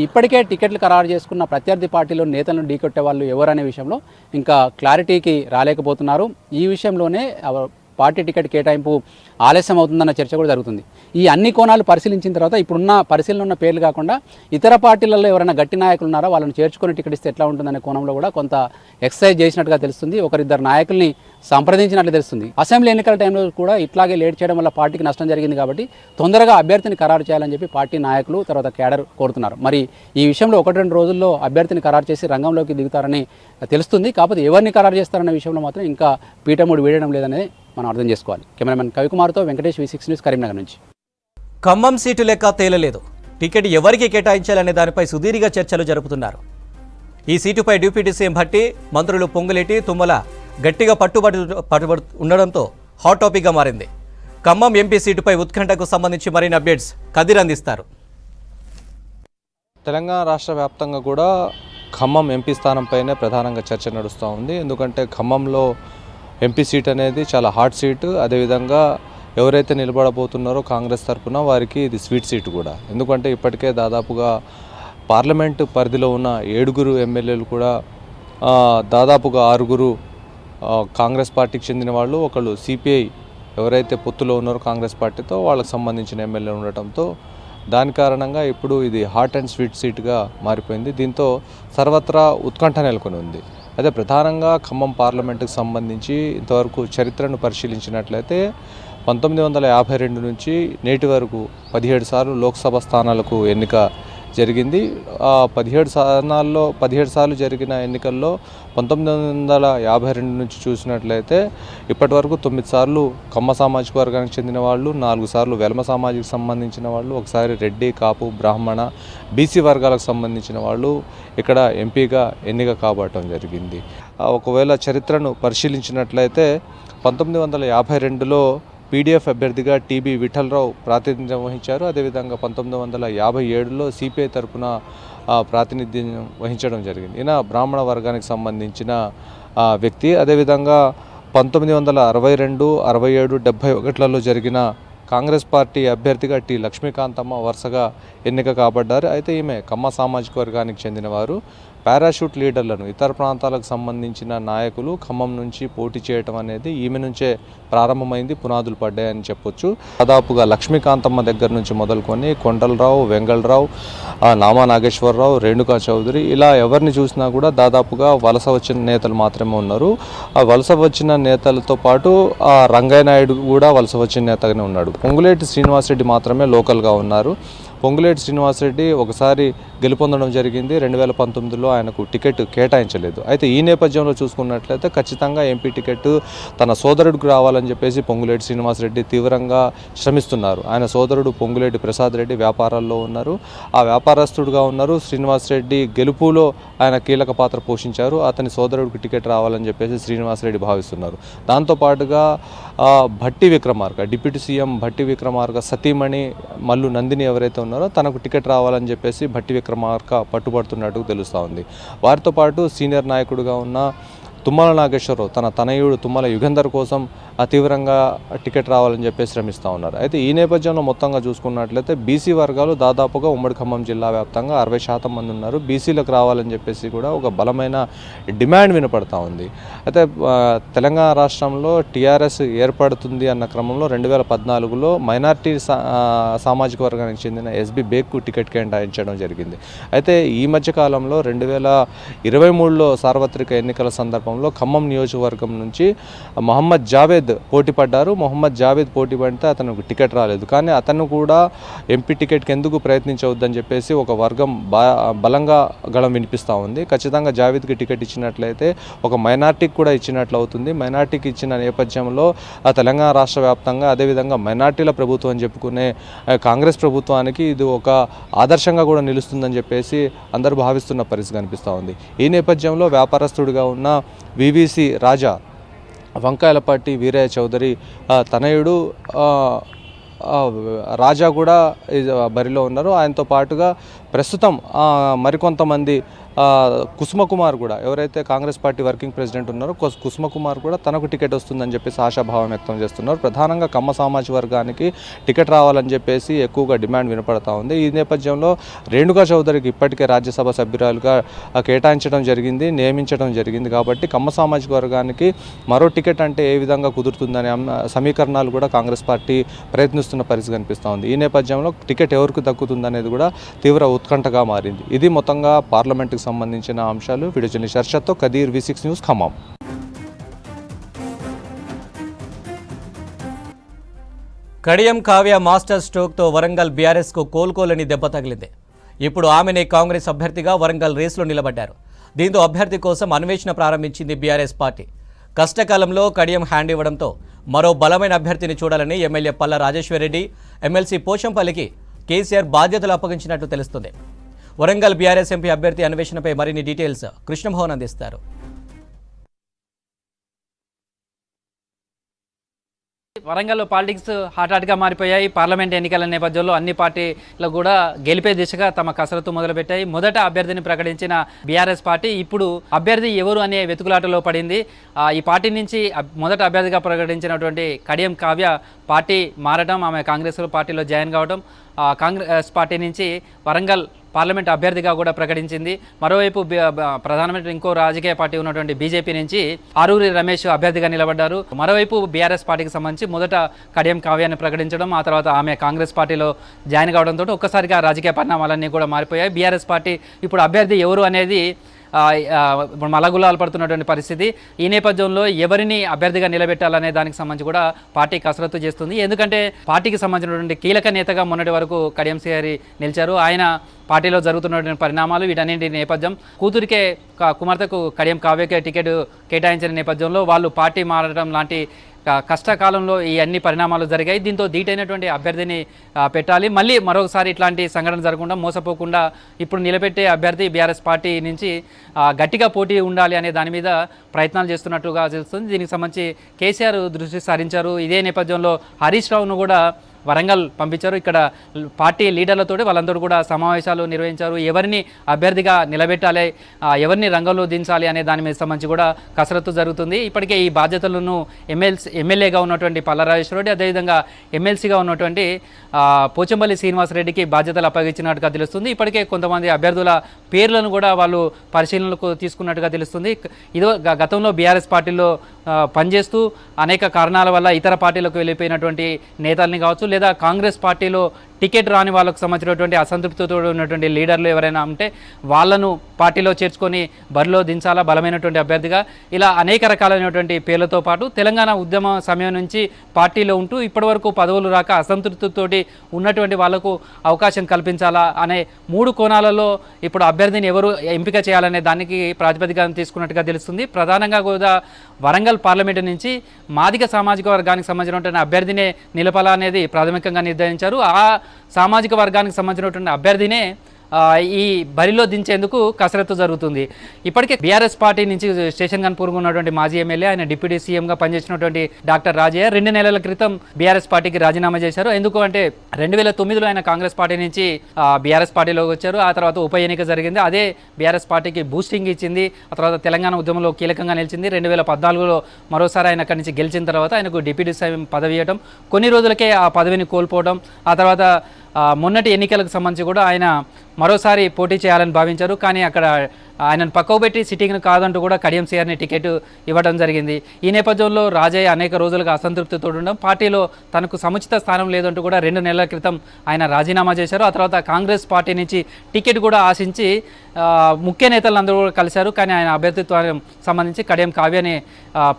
ఇప్పటికే టికెట్లు ఖరారు చేసుకున్న ప్రత్యర్థి పార్టీలో నేతలను ఢీకొట్టే వాళ్ళు ఎవరనే విషయంలో ఇంకా క్లారిటీకి రాలేకపోతున్నారు. ఈ విషయంలోనే పార్టీ టికెట్ కేటాయింపు ఆలస్యం అవుతుందన్న చర్చ కూడా జరుగుతుంది. ఈ అన్ని కోణాలు పరిశీలించిన తర్వాత ఇప్పుడున్న పరిశీలన ఉన్న పేర్లు కాకుండా ఇతర పార్టీలలో ఎవరైనా గట్టి నాయకులు ఉన్నారో వాళ్ళని చేర్చుకొని టికెట్ ఇస్తే ఎట్లా ఉంటుందనే కోణంలో కూడా కొంత ఎక్సర్సైజ్ చేసినట్టుగా తెలుస్తుంది. ఒకరిద్దరు నాయకుల్ని సంప్రదించినట్లు తెలుస్తుంది. అసెంబ్లీ ఎన్నికల టైంలో కూడా ఇట్లాగే లేట్ చేయడం వల్ల పార్టీకి నష్టం జరిగింది. కాబట్టి తొందరగా అభ్యర్థిని ఖరారు చేయాలని చెప్పి పార్టీ నాయకులు తర్వాత క్యాడర్ కోరుతున్నారు. మరి ఈ విషయంలో 1-2 రోజుల్లో అభ్యర్థిని ఖరారు చేసి రంగంలోకి దిగుతారని తెలుస్తుంది. కాకపోతే ఎవరిని ఖరారు చేస్తారన్న విషయంలో మాత్రం ఇంకా పీఠముడు వీడడం లేదనేది మనం అర్థం చేసుకోవాలి. కెమెరామెన్ కవికుమార్తో వెంకటేష్, V6 న్యూస్, కరీంనగర్ నుంచి. ఖమ్మం సీటు లెక్క తేలలేదు. టికెట్ ఎవరికి కేటాయించాలనే దానిపై సుదీర్ఘ చర్చలు జరుపుతున్నారు. ఈ సీటుపై డిప్యూటీ సీఎం భట్టి, మంత్రులు పొంగులేటి, తుమ్మల గట్టిగా పట్టుబడు ఉండడంతో హాట్ టాపిక్గా మారింది. ఖమ్మం ఎంపీ సీటుపై ఉత్కంఠకు సంబంధించి మరిన్ని అప్డేట్స్ కదిర్ అందిస్తారు. తెలంగాణ రాష్ట్ర వ్యాప్తంగా కూడా ఖమ్మం ఎంపీ స్థానంపైనే ప్రధానంగా చర్చ నడుస్తూ ఉంది. ఎందుకంటే ఖమ్మంలో ఎంపీ సీట్ అనేది చాలా హాట్ సీటు. అదేవిధంగా ఎవరైతే నిలబడబోతున్నారో కాంగ్రెస్ తరఫున వారికి ఇది స్వీట్ సీటు కూడా. ఎందుకంటే ఇప్పటికే దాదాపుగా పార్లమెంటు పరిధిలో ఉన్న 7 ఎమ్మెల్యేలు కూడా దాదాపుగా 6 కాంగ్రెస్ పార్టీకి చెందిన వాళ్ళు, ఒకళ్ళు సిపిఐ ఎవరైతే పొత్తులో ఉన్నారో కాంగ్రెస్ పార్టీతో వాళ్ళకి సంబంధించిన ఎమ్మెల్యేలు ఉండటంతో దాని కారణంగా ఇప్పుడు ఇది హాట్ అండ్ స్వీట్ సీట్గా మారిపోయింది. దీంతో సర్వత్రా ఉత్కంఠ నెలకొని ఉంది. అయితే ప్రధానంగా ఖమ్మం పార్లమెంటుకు సంబంధించి ఇంతవరకు చరిత్రను పరిశీలించినట్లయితే 1952 నుంచి నేటి వరకు 17 సార్లు లోక్సభ స్థానాలకు ఎన్నిక జరిగింది. 17 సార్లు జరిగిన ఎన్నికల్లో 1952 నుంచి చూసినట్లయితే ఇప్పటి వరకు 9 సార్లు కమ్మ సామాజిక వర్గానికి చెందిన వాళ్ళు, 4 సార్లు వెలమ సామాజిక సంబంధించిన వాళ్ళు, ఒకసారి రెడ్డి, కాపు, బ్రాహ్మణ, బీసీ వర్గాలకు సంబంధించిన వాళ్ళు ఇక్కడ ఎంపీగా ఎన్నిక కాబట్టడం జరిగింది. ఒకవేళ చరిత్రను పరిశీలించినట్లయితే 1952లో పీడీఎఫ్ అభ్యర్థిగా టీబీ విఠలరావు ప్రాతినిధ్యం వహించారు. అదేవిధంగా 1957లో సిపిఐ తరఫున ప్రాతినిధ్యం వహించడం జరిగింది. ఈయన బ్రాహ్మణ వర్గానికి సంబంధించిన వ్యక్తి. అదేవిధంగా 1962, 67, 71లలో జరిగిన కాంగ్రెస్ పార్టీ అభ్యర్థిగా టి లక్ష్మీకాంతమ్మ వరుసగా ఎన్నిక కాబడ్డారు. అయితే ఈమె కమ్మ సామాజిక వర్గానికి చెందినవారు. పారాషూట్ లీడర్లను, ఇతర ప్రాంతాలకు సంబంధించిన నాయకులు ఖమ్మం నుంచి పోటీ చేయడం అనేది ఈమె నుంచే ప్రారంభమైంది, పునాదులు పడ్డాయని చెప్పొచ్చు. దాదాపుగా లక్ష్మీకాంతమ్మ దగ్గర నుంచి మొదలుకొని కొండలరావు, వెంగళరావు, నామా నాగేశ్వరరావు, రేణుకా చౌదరి, ఇలా ఎవరిని చూసినా కూడా దాదాపుగా వలస వచ్చిన నేతలు మాత్రమే ఉన్నారు. ఆ వలస వచ్చిన నేతలతో పాటు రంగయ్య నాయుడు కూడా వలస వచ్చిన నేతగానే ఉన్నాడు. పొంగులేటి శ్రీనివాసరెడ్డి మాత్రమే లోకల్గా ఉన్నారు. పొంగులేటి శ్రీనివాసరెడ్డి ఒకసారి గెలుపొందడం జరిగింది. 2019లో ఆయనకు టికెట్ కేటాయించలేదు. అయితే ఈ నేపథ్యంలో చూసుకున్నట్లయితే ఖచ్చితంగా ఎంపీ టికెట్ తన సోదరుడికి రావాలని చెప్పేసి పొంగులేటి శ్రీనివాసరెడ్డి తీవ్రంగా శ్రమిస్తున్నారు. ఆయన సోదరుడు పొంగులేటి ప్రసాద్ రెడ్డి వ్యాపారాల్లో ఉన్నారు, ఆ వ్యాపారస్తుడుగా ఉన్నారు. శ్రీనివాసరెడ్డి గెలుపులో ఆయన కీలక పాత్ర పోషించారు. అతని సోదరుడికి టికెట్ రావాలని చెప్పేసి శ్రీనివాసరెడ్డి భావిస్తున్నారు. దాంతోపాటుగా భట్టి విక్రమార్క, డిప్యూటీ సీఎం భట్టి విక్రమార్క సతీమణి మల్లు నందిని ఎవరైతే ఉన్నారో తనకు టికెట్ రావాలని చెప్పేసి భట్టి విక్రమార్క పట్టుబడుతున్నట్టు తెలుస్తూ ఉంది. వారితో పాటు సీనియర్ నాయకుడిగా ఉన్న తుమ్మల నాగేశ్వరరావు తన తనయుడు తుమ్మల యుగంధర్ కోసం తీవ్రంగా టికెట్ రావాలని చెప్పేసి శ్రమిస్తూ ఉన్నారు. అయితే ఈ నేపథ్యంలో మొత్తంగా చూసుకున్నట్లయితే బీసీ వర్గాలు దాదాపుగా ఉమ్మడి ఖమ్మం జిల్లా వ్యాప్తంగా 60% మంది ఉన్నారు. బీసీలకు రావాలని చెప్పేసి కూడా ఒక బలమైన డిమాండ్ వినపడతా ఉంది. అయితే తెలంగాణ రాష్ట్రంలో టీఆర్ఎస్ ఏర్పడుతుంది అన్న క్రమంలో 2014లో మైనార్టీ సామాజిక వర్గానికి చెందిన ఎస్బీ బేగ్కు టికెట్ కేటాయించడం జరిగింది. అయితే ఈ మధ్య కాలంలో 2023లో సార్వత్రిక ఎన్నికల సందర్భంలో ఖమ్మం నియోజకవర్గం నుంచి మొహమ్మద్ జావేద్ పోటీ పడ్డారు. మొహమ్మద్ జావేద్ పోటీ పడితే అతనికి టికెట్ రాలేదు. కానీ అతను కూడా ఎంపీ టికెట్కి ఎందుకు ప్రయత్నించవద్దని చెప్పేసి ఒక వర్గం బలంగా గళం వినిపిస్తూ ఉంది. ఖచ్చితంగా జావేద్కి టికెట్ ఇచ్చినట్లయితే ఒక మైనార్టీకి కూడా ఇచ్చినట్లు అవుతుంది. మైనార్టీకి ఇచ్చిన నేపథ్యంలో తెలంగాణ రాష్ట్ర వ్యాప్తంగా అదేవిధంగా మైనార్టీల ప్రభుత్వం అని చెప్పుకునే కాంగ్రెస్ ప్రభుత్వానికి ఇది ఒక ఆదర్శంగా కూడా నిలుస్తుందని చెప్పేసి అందరూ భావిస్తున్న పరిస్థితి కనిపిస్తూ ఉంది. ఈ నేపథ్యంలో వ్యాపారస్తుడిగా ఉన్న వివిసి రాజా, వంకాయలపాటి వీరయ్య చౌదరి తనయుడు రాజా కూడా బరిలో ఉన్నారు. ఆయనతో పాటుగా ప్రస్తుతం మరికొంతమంది కుసుమకుమార్ కూడా, ఎవరైతే కాంగ్రెస్ పార్టీ వర్కింగ్ ప్రెసిడెంట్ ఉన్నారో కుసుమకుమార్ కూడా తనకు టికెట్ వస్తుందని చెప్పేసి ఆశాభావం వ్యక్తం చేస్తున్నారు. ప్రధానంగా కమ్మ సామాజిక వర్గానికి టికెట్ రావాలని చెప్పేసి ఎక్కువగా డిమాండ్ వినపడతా ఉంది. ఈ నేపథ్యంలో రేణుకా చౌదరికి ఇప్పటికే రాజ్యసభ సభ్యురాలుగా నియమించడం జరిగింది. కాబట్టి కమ్మ సామాజిక వర్గానికి మరో టికెట్ అంటే ఏ విధంగా కుదురుతుందనే సమీకరణాలు కూడా కాంగ్రెస్ పార్టీ ప్రయత్నిస్తున్న పరిస్థితి కనిపిస్తూ ఉంది. ఈ నేపథ్యంలో టికెట్ ఎవరికి దక్కుతుందనేది కూడా తీవ్ర ఉత్కంఠగా మారింది. ఇది మొత్తంగా పార్లమెంట్కి సంబంధించిన అంశాలు. వీడియో జర్నలిస్ట్ హర్షత్తో Khadeer, V6 news, Khammam. Kadiyam Kavya master స్ట్రోక్తో వరంగల్ బీఆర్ఎస్కు కోలుకోలేని దెబ్బ తగిలింది. ఇప్పుడు ఆమెనే కాంగ్రెస్ అభ్యర్థిగా వరంగల్ రేసులో నిలబడ్డారు. దీంతో అభ్యర్థి కోసం అన్వేషణ ప్రారంభించింది బీఆర్ఎస్ పార్టీ. కష్టకాలంలో కడియం హ్యాండ్ ఇవ్వడంతో మరో బలమైన అభ్యర్థిని చూడాలని ఎమ్మెల్యే పల్ల రాజేశ్వరరెడ్డి, ఎమ్మెల్సీ పోచంపల్లికి కేసీఆర్ బాధ్యతలు అప్పగించినట్టు తెలుస్తుంది. వరంగల్ బీఆర్ఎస్ ఎంపీ అభ్యర్థి అన్వేషణపై మరిన్ని డీటెయిల్స్ కృష్ణమోహన్ అందిస్తారు. వరంగల్లో పాలిటిక్స్ హాట్గా మారిపోయాయి. పార్లమెంట్ ఎన్నికల నేపథ్యంలో అన్ని పార్టీలు కూడా గెలిపే దిశగా తమ కసరత్తు మొదలుపెట్టాయి. మొదట అభ్యర్థిని ప్రకటించిన బీఆర్ఎస్ పార్టీ ఇప్పుడు అభ్యర్థి ఎవరు అనే వెతుకులాటలో పడింది. ఈ పార్టీ నుంచి మొదట అభ్యర్థిగా ప్రకటించినటువంటి కడియం కావ్య పార్టీ మారడం, ఆమె కాంగ్రెస్ పార్టీలో జాయిన్ కావడం, కాంగ్రెస్ పార్టీ నుంచి వరంగల్ పార్లమెంట్ అభ్యర్థిగా కూడా ప్రకటించింది. మరోవైపు ప్రధానమంత్రి ఇంకో రాజకీయ పార్టీ ఉన్నటువంటి బీజేపీ నుంచి ఆరూరి రమేష్ అభ్యర్థిగా నిలబడ్డారు. మరోవైపు బీఆర్ఎస్ పార్టీకి సంబంధించి మొదట కడియం కావ్యాన్ని ప్రకటించడం, ఆ తర్వాత ఆమె కాంగ్రెస్ పార్టీలో జాయిన్ కావడంతో ఒక్కసారిగా రాజకీయ పరిణామాలన్నీ కూడా మారిపోయాయి. బీఆర్ఎస్ పార్టీ ఇప్పుడు అభ్యర్థి ఎవరు అనేది మలగులాలు పడుతున్నటువంటి పరిస్థితి. ఈ నేపథ్యంలో ఎవరిని అభ్యర్థిగా నిలబెట్టాలనే దానికి సంబంధించి కూడా పార్టీ కసరత్తు చేస్తుంది. ఎందుకంటే పార్టీకి సంబంధించినటువంటి కీలక నేతగా మొన్నటి వరకు కడియం శ్రీహరి నిలిచారు. ఆయన పార్టీలో జరుగుతున్నటువంటి పరిణామాలు, వీటన్నింటి నేపథ్యం, కూతురికే కుమార్తెకు కడియం కావ్యకే టికెట్ కేటాయించిన నేపథ్యంలో వాళ్ళు పార్టీ మారడం లాంటి కష్టకాలంలో ఈ అన్ని పరిణామాలు జరిగాయి. దీంతో ధీటైనటువంటి అభ్యర్థిని పెట్టాలి, మళ్ళీ మరొకసారి ఇట్లాంటి సంఘటన జరగకుండా మోసపోకుండా ఇప్పుడు నిలబెట్టే అభ్యర్థి బీఆర్ఎస్ పార్టీ నుంచి గట్టిగా పోటీ ఉండాలి అనే దాని మీద ప్రయత్నాలు చేస్తున్నట్టుగా తెలుస్తుంది. దీనికి సంబంధించి కేసీఆర్ దృష్టి సారించారు. ఇదే నేపథ్యంలో హరీష్ రావును కూడా వరంగల్ పంపించారు. ఇక్కడ పార్టీ లీడర్లతో వాళ్ళందరూ కూడా సమావేశాలు నిర్వహించారు. ఎవరిని అభ్యర్థిగా నిలబెట్టాలి, ఎవరిని రంగంలో దించాలి అనే దాని మీద సంబంధించి కూడా కసరత్తు జరుగుతుంది. ఇప్పటికే ఈ బాధ్యతలను ఎమ్మెల్యేగా ఉన్నటువంటి పల్ల రాజేశ్వరరెడ్డి, అదేవిధంగా ఎమ్మెల్సీగా ఉన్నటువంటి పోచంపల్లి శ్రీనివాసరెడ్డికి బాధ్యతలు అప్పగించినట్టుగా తెలుస్తుంది. ఇప్పటికే కొంతమంది అభ్యర్థుల పేర్లను కూడా వాళ్ళు పరిశీలనకు తీసుకున్నట్టుగా తెలుస్తుంది. ఇదో గతంలో బీఆర్ఎస్ పార్టీలో పనిచేస్తూ అనేక కారణాల వల్ల ఇతర పార్టీలకు వెళ్ళిపోయినటువంటి నేతల్ని కావచ్చు, లేదా కాంగ్రెస్ పార్టీలో టికెట్ రాని వాళ్ళకు సంబంధించినటువంటి అసంతృప్తితో ఉన్నటువంటి లీడర్లు ఎవరైనా ఉంటే వాళ్ళను పార్టీలో చేర్చుకొని బరిలో దించాలా బలమైనటువంటి అభ్యర్థిగా, ఇలా అనేక రకాలైనటువంటి పేర్లతో పాటు తెలంగాణ ఉద్యమ సమయం నుంచి పార్టీలో ఉంటూ ఇప్పటివరకు పదవులు రాక అసంతృప్తితోటి ఉన్నటువంటి వాళ్లకు అవకాశం కల్పించాలా అనే 3 కోణాలలో ఇప్పుడు అభ్యర్థిని ఎవరు ఎంపిక చేయాలనే దానికి ప్రాతిపదికను తీసుకున్నట్టుగా తెలుస్తుంది. ప్రధానంగా కూడా వరంగల్ పార్లమెంటు నుంచి మాదిగ సామాజిక వర్గానికి సంబంధించినటువంటి అభ్యర్థినే నిలపాలనేది ప్రాథమికంగా నిర్ణయించారు. ఆ సామాజిక వర్గానికి సంబంధించినటువంటి అభ్యర్థినే ఈ బరిలో దించేందుకు కసరత్తు జరుగుతుంది. ఇప్పటికే బీఆర్ఎస్ పార్టీ నుంచి స్టేషన్ గన్పూర్గా ఉన్నటువంటి మాజీ ఎమ్మెల్యే, ఆయన డిప్యూటీ సీఎంగా పనిచేసినటువంటి డాక్టర్ రాజయ్య 2 నెలల క్రితం బీఆర్ఎస్ పార్టీకి రాజీనామా చేశారు. ఎందుకు అంటే 2009లో ఆయన కాంగ్రెస్ పార్టీ నుంచి బీఆర్ఎస్ పార్టీలోకి వచ్చారు. ఆ తర్వాత ఉప ఎన్నిక జరిగింది. అదే బీఆర్ఎస్ పార్టీకి బూస్టింగ్ ఇచ్చింది. ఆ తర్వాత తెలంగాణ ఉద్యమంలో కీలకంగా నిలిచింది. 2014లో మరోసారి ఆయన అక్కడి నుంచి గెలిచిన తర్వాత ఆయనకు డిప్యూటీ సీఎం పదవి ఇవ్వడం, కొన్ని రోజులకే ఆ పదవిని కోల్పోవడం, ఆ తర్వాత మొన్నటి ఎన్నికలకు సంబంధించి కూడా ఆయన మరోసారి పోటీ చేయాలని భావించారు. కానీ అక్కడ ఆయనను పక్కకు పెట్టి సిట్టింగ్ను కాదంటూ కూడా కడియం సీఆర్ని టికెట్ ఇవ్వడం జరిగింది. ఈ నేపథ్యంలో రాజయ్య అనేక రోజులుగా అసంతృప్తితో ఉండడం, పార్టీలో తనకు సముచిత స్థానం లేదంటూ కూడా 2 నెలల క్రితం ఆయన రాజీనామా చేశారు. ఆ తర్వాత కాంగ్రెస్ పార్టీ నుంచి టికెట్ కూడా ఆశించి ముఖ్య నేతలందరూ కూడా కలిశారు. కానీ ఆయన అభ్యర్థిత్వానికి సంబంధించి కడియం కావ్యని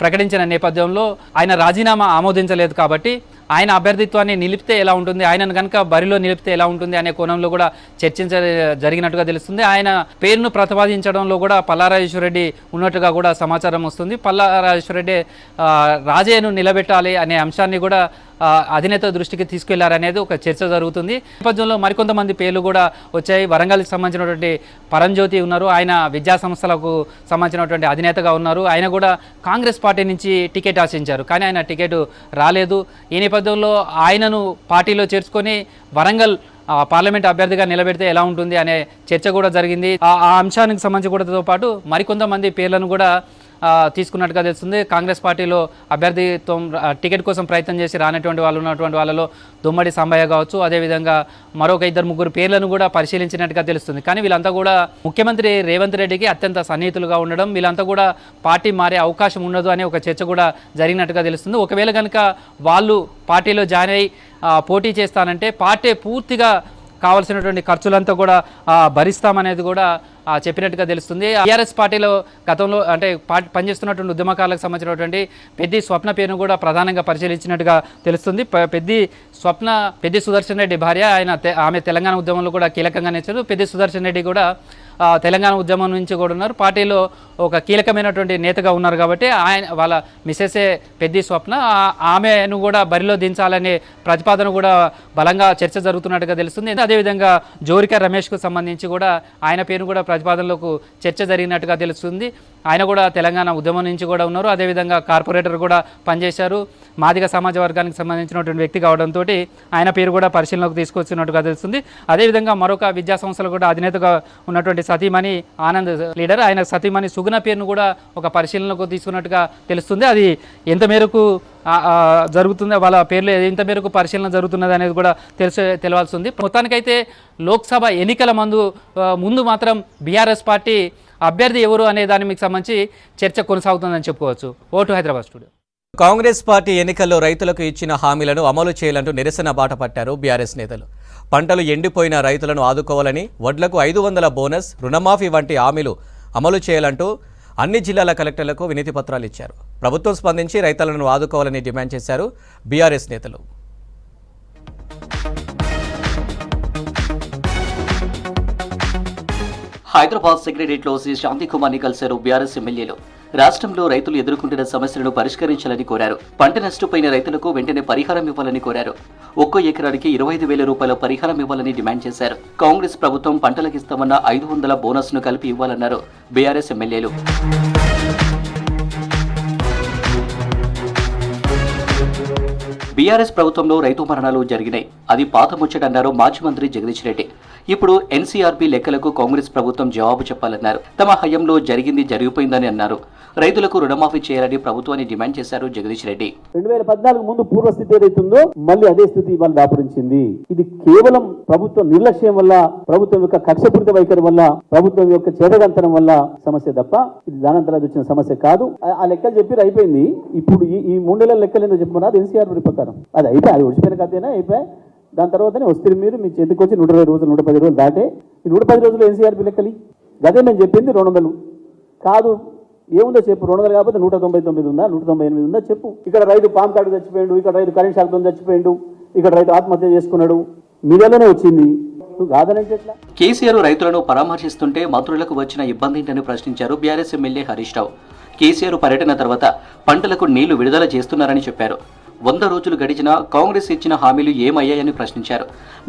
ప్రకటించిన నేపథ్యంలో ఆయన రాజీనామా ఆమోదించలేదు. కాబట్టి ఆయన అభ్యర్థిత్వాన్ని నిలిపితే ఎలా ఉంటుంది, ఆయనను కనుక బరిలో నిలిపితే ఎలా ఉంటుంది అనే కోణంలో కూడా జరిగినట్టుగా తెలుస్తుంది. ఆయన పేరును ప్రతిపాదించడంలో కూడా పల్లారాజేశ్వరరెడ్డి ఉన్నట్టుగా కూడా సమాచారం వస్తుంది. పల్లారాజేశ్వరరెడ్డి రాజయ్యను నిలబెట్టాలి అనే అంశాన్ని కూడా అధినేత దృష్టికి తీసుకెళ్లారనేది ఒక చర్చ జరుగుతుంది. నేపథ్యంలో మరికొంతమంది పేర్లు కూడా వచ్చాయి. వరంగల్కి సంబంధించినటువంటి పరంజ్యోతి ఉన్నారు. ఆయన విద్యా సంస్థలకు సంబంధించినటువంటి అధినేతగా ఉన్నారు. ఆయన కూడా కాంగ్రెస్ పార్టీ నుంచి టికెట్ ఆశించారు. కానీ ఆయన టికెట్ రాలేదు. ఈ నేపథ్యంలో ఆయనను పార్టీలో చేర్చుకొని వరంగల్ పార్లమెంట్ అభ్యర్థిగా నిలబెడితే ఎలా ఉంటుంది అనే చర్చ కూడా జరిగింది. ఆ అంశానికి సంబంధించి కూడా పాటు మరికొంతమంది పేర్లను కూడా తీసుకున్నట్టుగా తెలుస్తుంది. కాంగ్రెస్ పార్టీలో అభ్యర్థిత్వం టికెట్ కోసం ప్రయత్నం చేసి రానటువంటి వాళ్ళు ఉన్నటువంటి వాళ్ళలో దుమ్మడి సాంబయ్య కావచ్చు, అదేవిధంగా మరొక 2-3 పేర్లను కూడా పరిశీలించినట్టుగా తెలుస్తుంది. కానీ వీళ్ళంతా కూడా ముఖ్యమంత్రి రేవంత్ రెడ్డికి అత్యంత సన్నిహితులుగా ఉండడం, వీళ్ళంతా కూడా పార్టీ మారే అవకాశం ఉండదు అనే ఒక చర్చ కూడా జరిగినట్టుగా తెలుస్తుంది. ఒకవేళ కనుక వాళ్ళు పార్టీలో జాయిన్ అయ్యి పోటీ చేస్తానంటే పార్టీ పూర్తిగా కావాల్సినటువంటి ఖర్చులంతా కూడా భరిస్తామనేది కూడా చెప్పినట్టుగా తెలుస్తుంది. టీఆర్ఎస్ పార్టీలో గతంలో అంటే పనిచేస్తున్నటువంటి ఉద్యమకారులకు సంబంధించినటువంటి పెద్ది స్వప్న పేరును కూడా ప్రధానంగా పరిశీలించినట్టుగా తెలుస్తుంది. పెద్ది సుదర్శన్ రెడ్డి భార్య, ఆమె తెలంగాణ ఉద్యమంలో కూడా కీలకంగా నిలిచారు. పెద్ది సుదర్శన్ రెడ్డి కూడా తెలంగాణ ఉద్యమం నుంచి కూడా ఉన్నారు. పార్టీలో ఒక కీలకమైనటువంటి నేతగా ఉన్నారు. కాబట్టి వాళ్ళ మిసెసే పెద్ది స్వప్న, ఆమెను కూడా బరిలో దించాలనే ప్రతిపాదన కూడా బలంగా చర్చ జరుగుతున్నట్టుగా తెలుస్తుంది. అదేవిధంగా జోరిక రమేష్కు సంబంధించి కూడా ఆయన పేరు కూడా ప్రతిపాదనలకు చర్చ జరిగినట్టుగా తెలుస్తుంది. ఆయన కూడా తెలంగాణ ఉద్యమం నుంచి కూడా ఉన్నారు. అదేవిధంగా కార్పొరేటర్ కూడా పనిచేశారు. మాదిగ సమాజ వర్గానికి సంబంధించినటువంటి వ్యక్తి కావడంతో ఆయన పేరు కూడా పరిశీలనకు తీసుకొచ్చినట్టుగా తెలుస్తుంది. అదేవిధంగా మరొక విద్యా సంస్థలు కూడా అధినేతగా ఉన్నటువంటి సతీమణి ఆనంద్ లీడర్, ఆయన సతీమణి సుగుణ పేరును కూడా ఒక పరిశీలనకు తీసుకున్నట్టుగా తెలుస్తుంది. అది ఎంత మేరకు జరుగుతుందో, వాళ్ళ పేర్లు ఎంత మేరకు పరిశీలన జరుగుతున్నది అనేది కూడా తెలవాల్సి ఉంది. మొత్తానికైతే లోక్సభ ఎన్నికల ముందు మాత్రం బీఆర్ఎస్ పార్టీ అభ్యర్థి ఎవరు అనే దానికి సంబంధించి చర్చ కొనసాగుతుందని చెప్పుకోవచ్చు. Vote Hyderabad studio. Congress party ఎన్నికల్లో రైతులకు ఇచ్చిన హామీలను అమలు చేయాలంటూ నిరసన బాట పట్టారు బీఆర్ఎస్ నేతలు. పంటలు ఎండిపోయిన రైతులను ఆదుకోవాలని, వడ్లకు 500 బోనస్, రుణమాఫీ వంటి హామీలు అమలు చేయాలంటూ అన్ని జిల్లాల కలెక్టర్లకు వినతి పత్రాలు ఇచ్చారు. ప్రభుత్వం స్పందించి రైతులను ఆదుకోవాలని డిమాండ్ చేశారు బీఆర్ఎస్ నేతలు. హైదరాబాద్ సెక్రటరియట్లో శ్రీ శాంతికుమార్ని కలిశారు బీఆర్ఎస్ ఎమ్మెల్యేలు. రాష్ట్రంలో రైతులు ఎదుర్కొంటున్న సమస్యలను పరిష్కరించాలని కోరారు. పంట నష్టపోయిన రైతులకు వెంటనే పరిహారం ఇవ్వాలని కోరారు. ఒక్కో ఎకరానికి 25,000 రూపాయల పరిహారం ఇవ్వాలని డిమాండ్ చేశారు. కాంగ్రెస్ ప్రభుత్వం పంటలకిస్తామన్న 500 బోనస్ ను కలిపి ఇవ్వాలన్నారు బీఆర్ఎస్ ఎమ్మెల్యేలు. బీఆర్ఎస్ ప్రభుత్వంలో రైతు మరణాలు జరిగినాయి. అది పాత ముచ్చటన్నారు మాజీ మంత్రి జగదీష్ రెడ్డి. ఇప్పుడు ఎన్సీఆర్బీ లెక్కలకు కాంగ్రెస్ ప్రభుత్వం జవాబు చెప్పాలన్నారు. తమ హయాంలో జరిగిపోయిందని అన్నారు. రైతులకు రుణమాఫీ చేయాలని ప్రభుత్వాన్ని డిమాండ్ చేశారు జగదీష్ రెడ్డి. 2014 ముందు పూర్వస్థితి ఏదైతుందో మళ్ళీ అదే స్థితి ఇవాళ దాపురించింది. ఇది కేవలం ప్రభుత్వం నిర్లక్ష్యం వల్ల, ప్రభుత్వం యొక్క కక్షపూరిత వైఖరి వల్ల, ప్రభుత్వం యొక్క చేతగంతనం వల్ల సమస్య తప్ప ఇది దానంతరం వచ్చిన సమస్య కాదు. ఆ లెక్కలు చెప్పి అయిపోయింది. ఇప్పుడు ఈ 3 నెలల లెక్కలు ఏందో చెప్పమన్నా, అది ఎన్సీఆర్ ప్రకారం అది అయిపోయి, అది ఒడిచిపోయిన కథేనా అయిపోయి. దాని తర్వాతనే వస్తారు మీరు మీ చేతికి వచ్చి 120 రోజులు 110 రోజులు దాటే ఈ 110 రోజులు ఎన్సీఆర్పీ లెక్కలి అదే మేము చెప్పింది 200 కాదు ఏముందో చెప్పు 200 కాకపోతే 199 ఉందా 198 ఉందా చెప్పు. ఇక్కడ రైతు పామ్ కార్డు చచ్చిపోయాడు, ఇక్కడ రైతు కరెంట్ షాక్తో చచ్చిపోయాడు, ఇక్కడ రైతు ఆత్మహత్య చేసుకున్నాడు, మీడియాలోనే వచ్చింది. నువ్వు కాదనంటే ఎట్లా? కేసీఆర్ రైతులను పరామర్శిస్తుంటే మంత్రులకు వచ్చిన ఇబ్బంది ఏంటని ప్రశ్నించారు బీఆర్ఎస్ ఎమ్మెల్యే హరీష్ రావు. కేసీఆర్ పర్యటన తర్వాత పంటలకు నీళ్లు విడుదల చేస్తున్నారని చెప్పారు. 100 రోజులు గడిచినా కాంగ్రెస్ ఇచ్చిన హామీలు ఏమయ్యాయని ప్రశ్నించారు.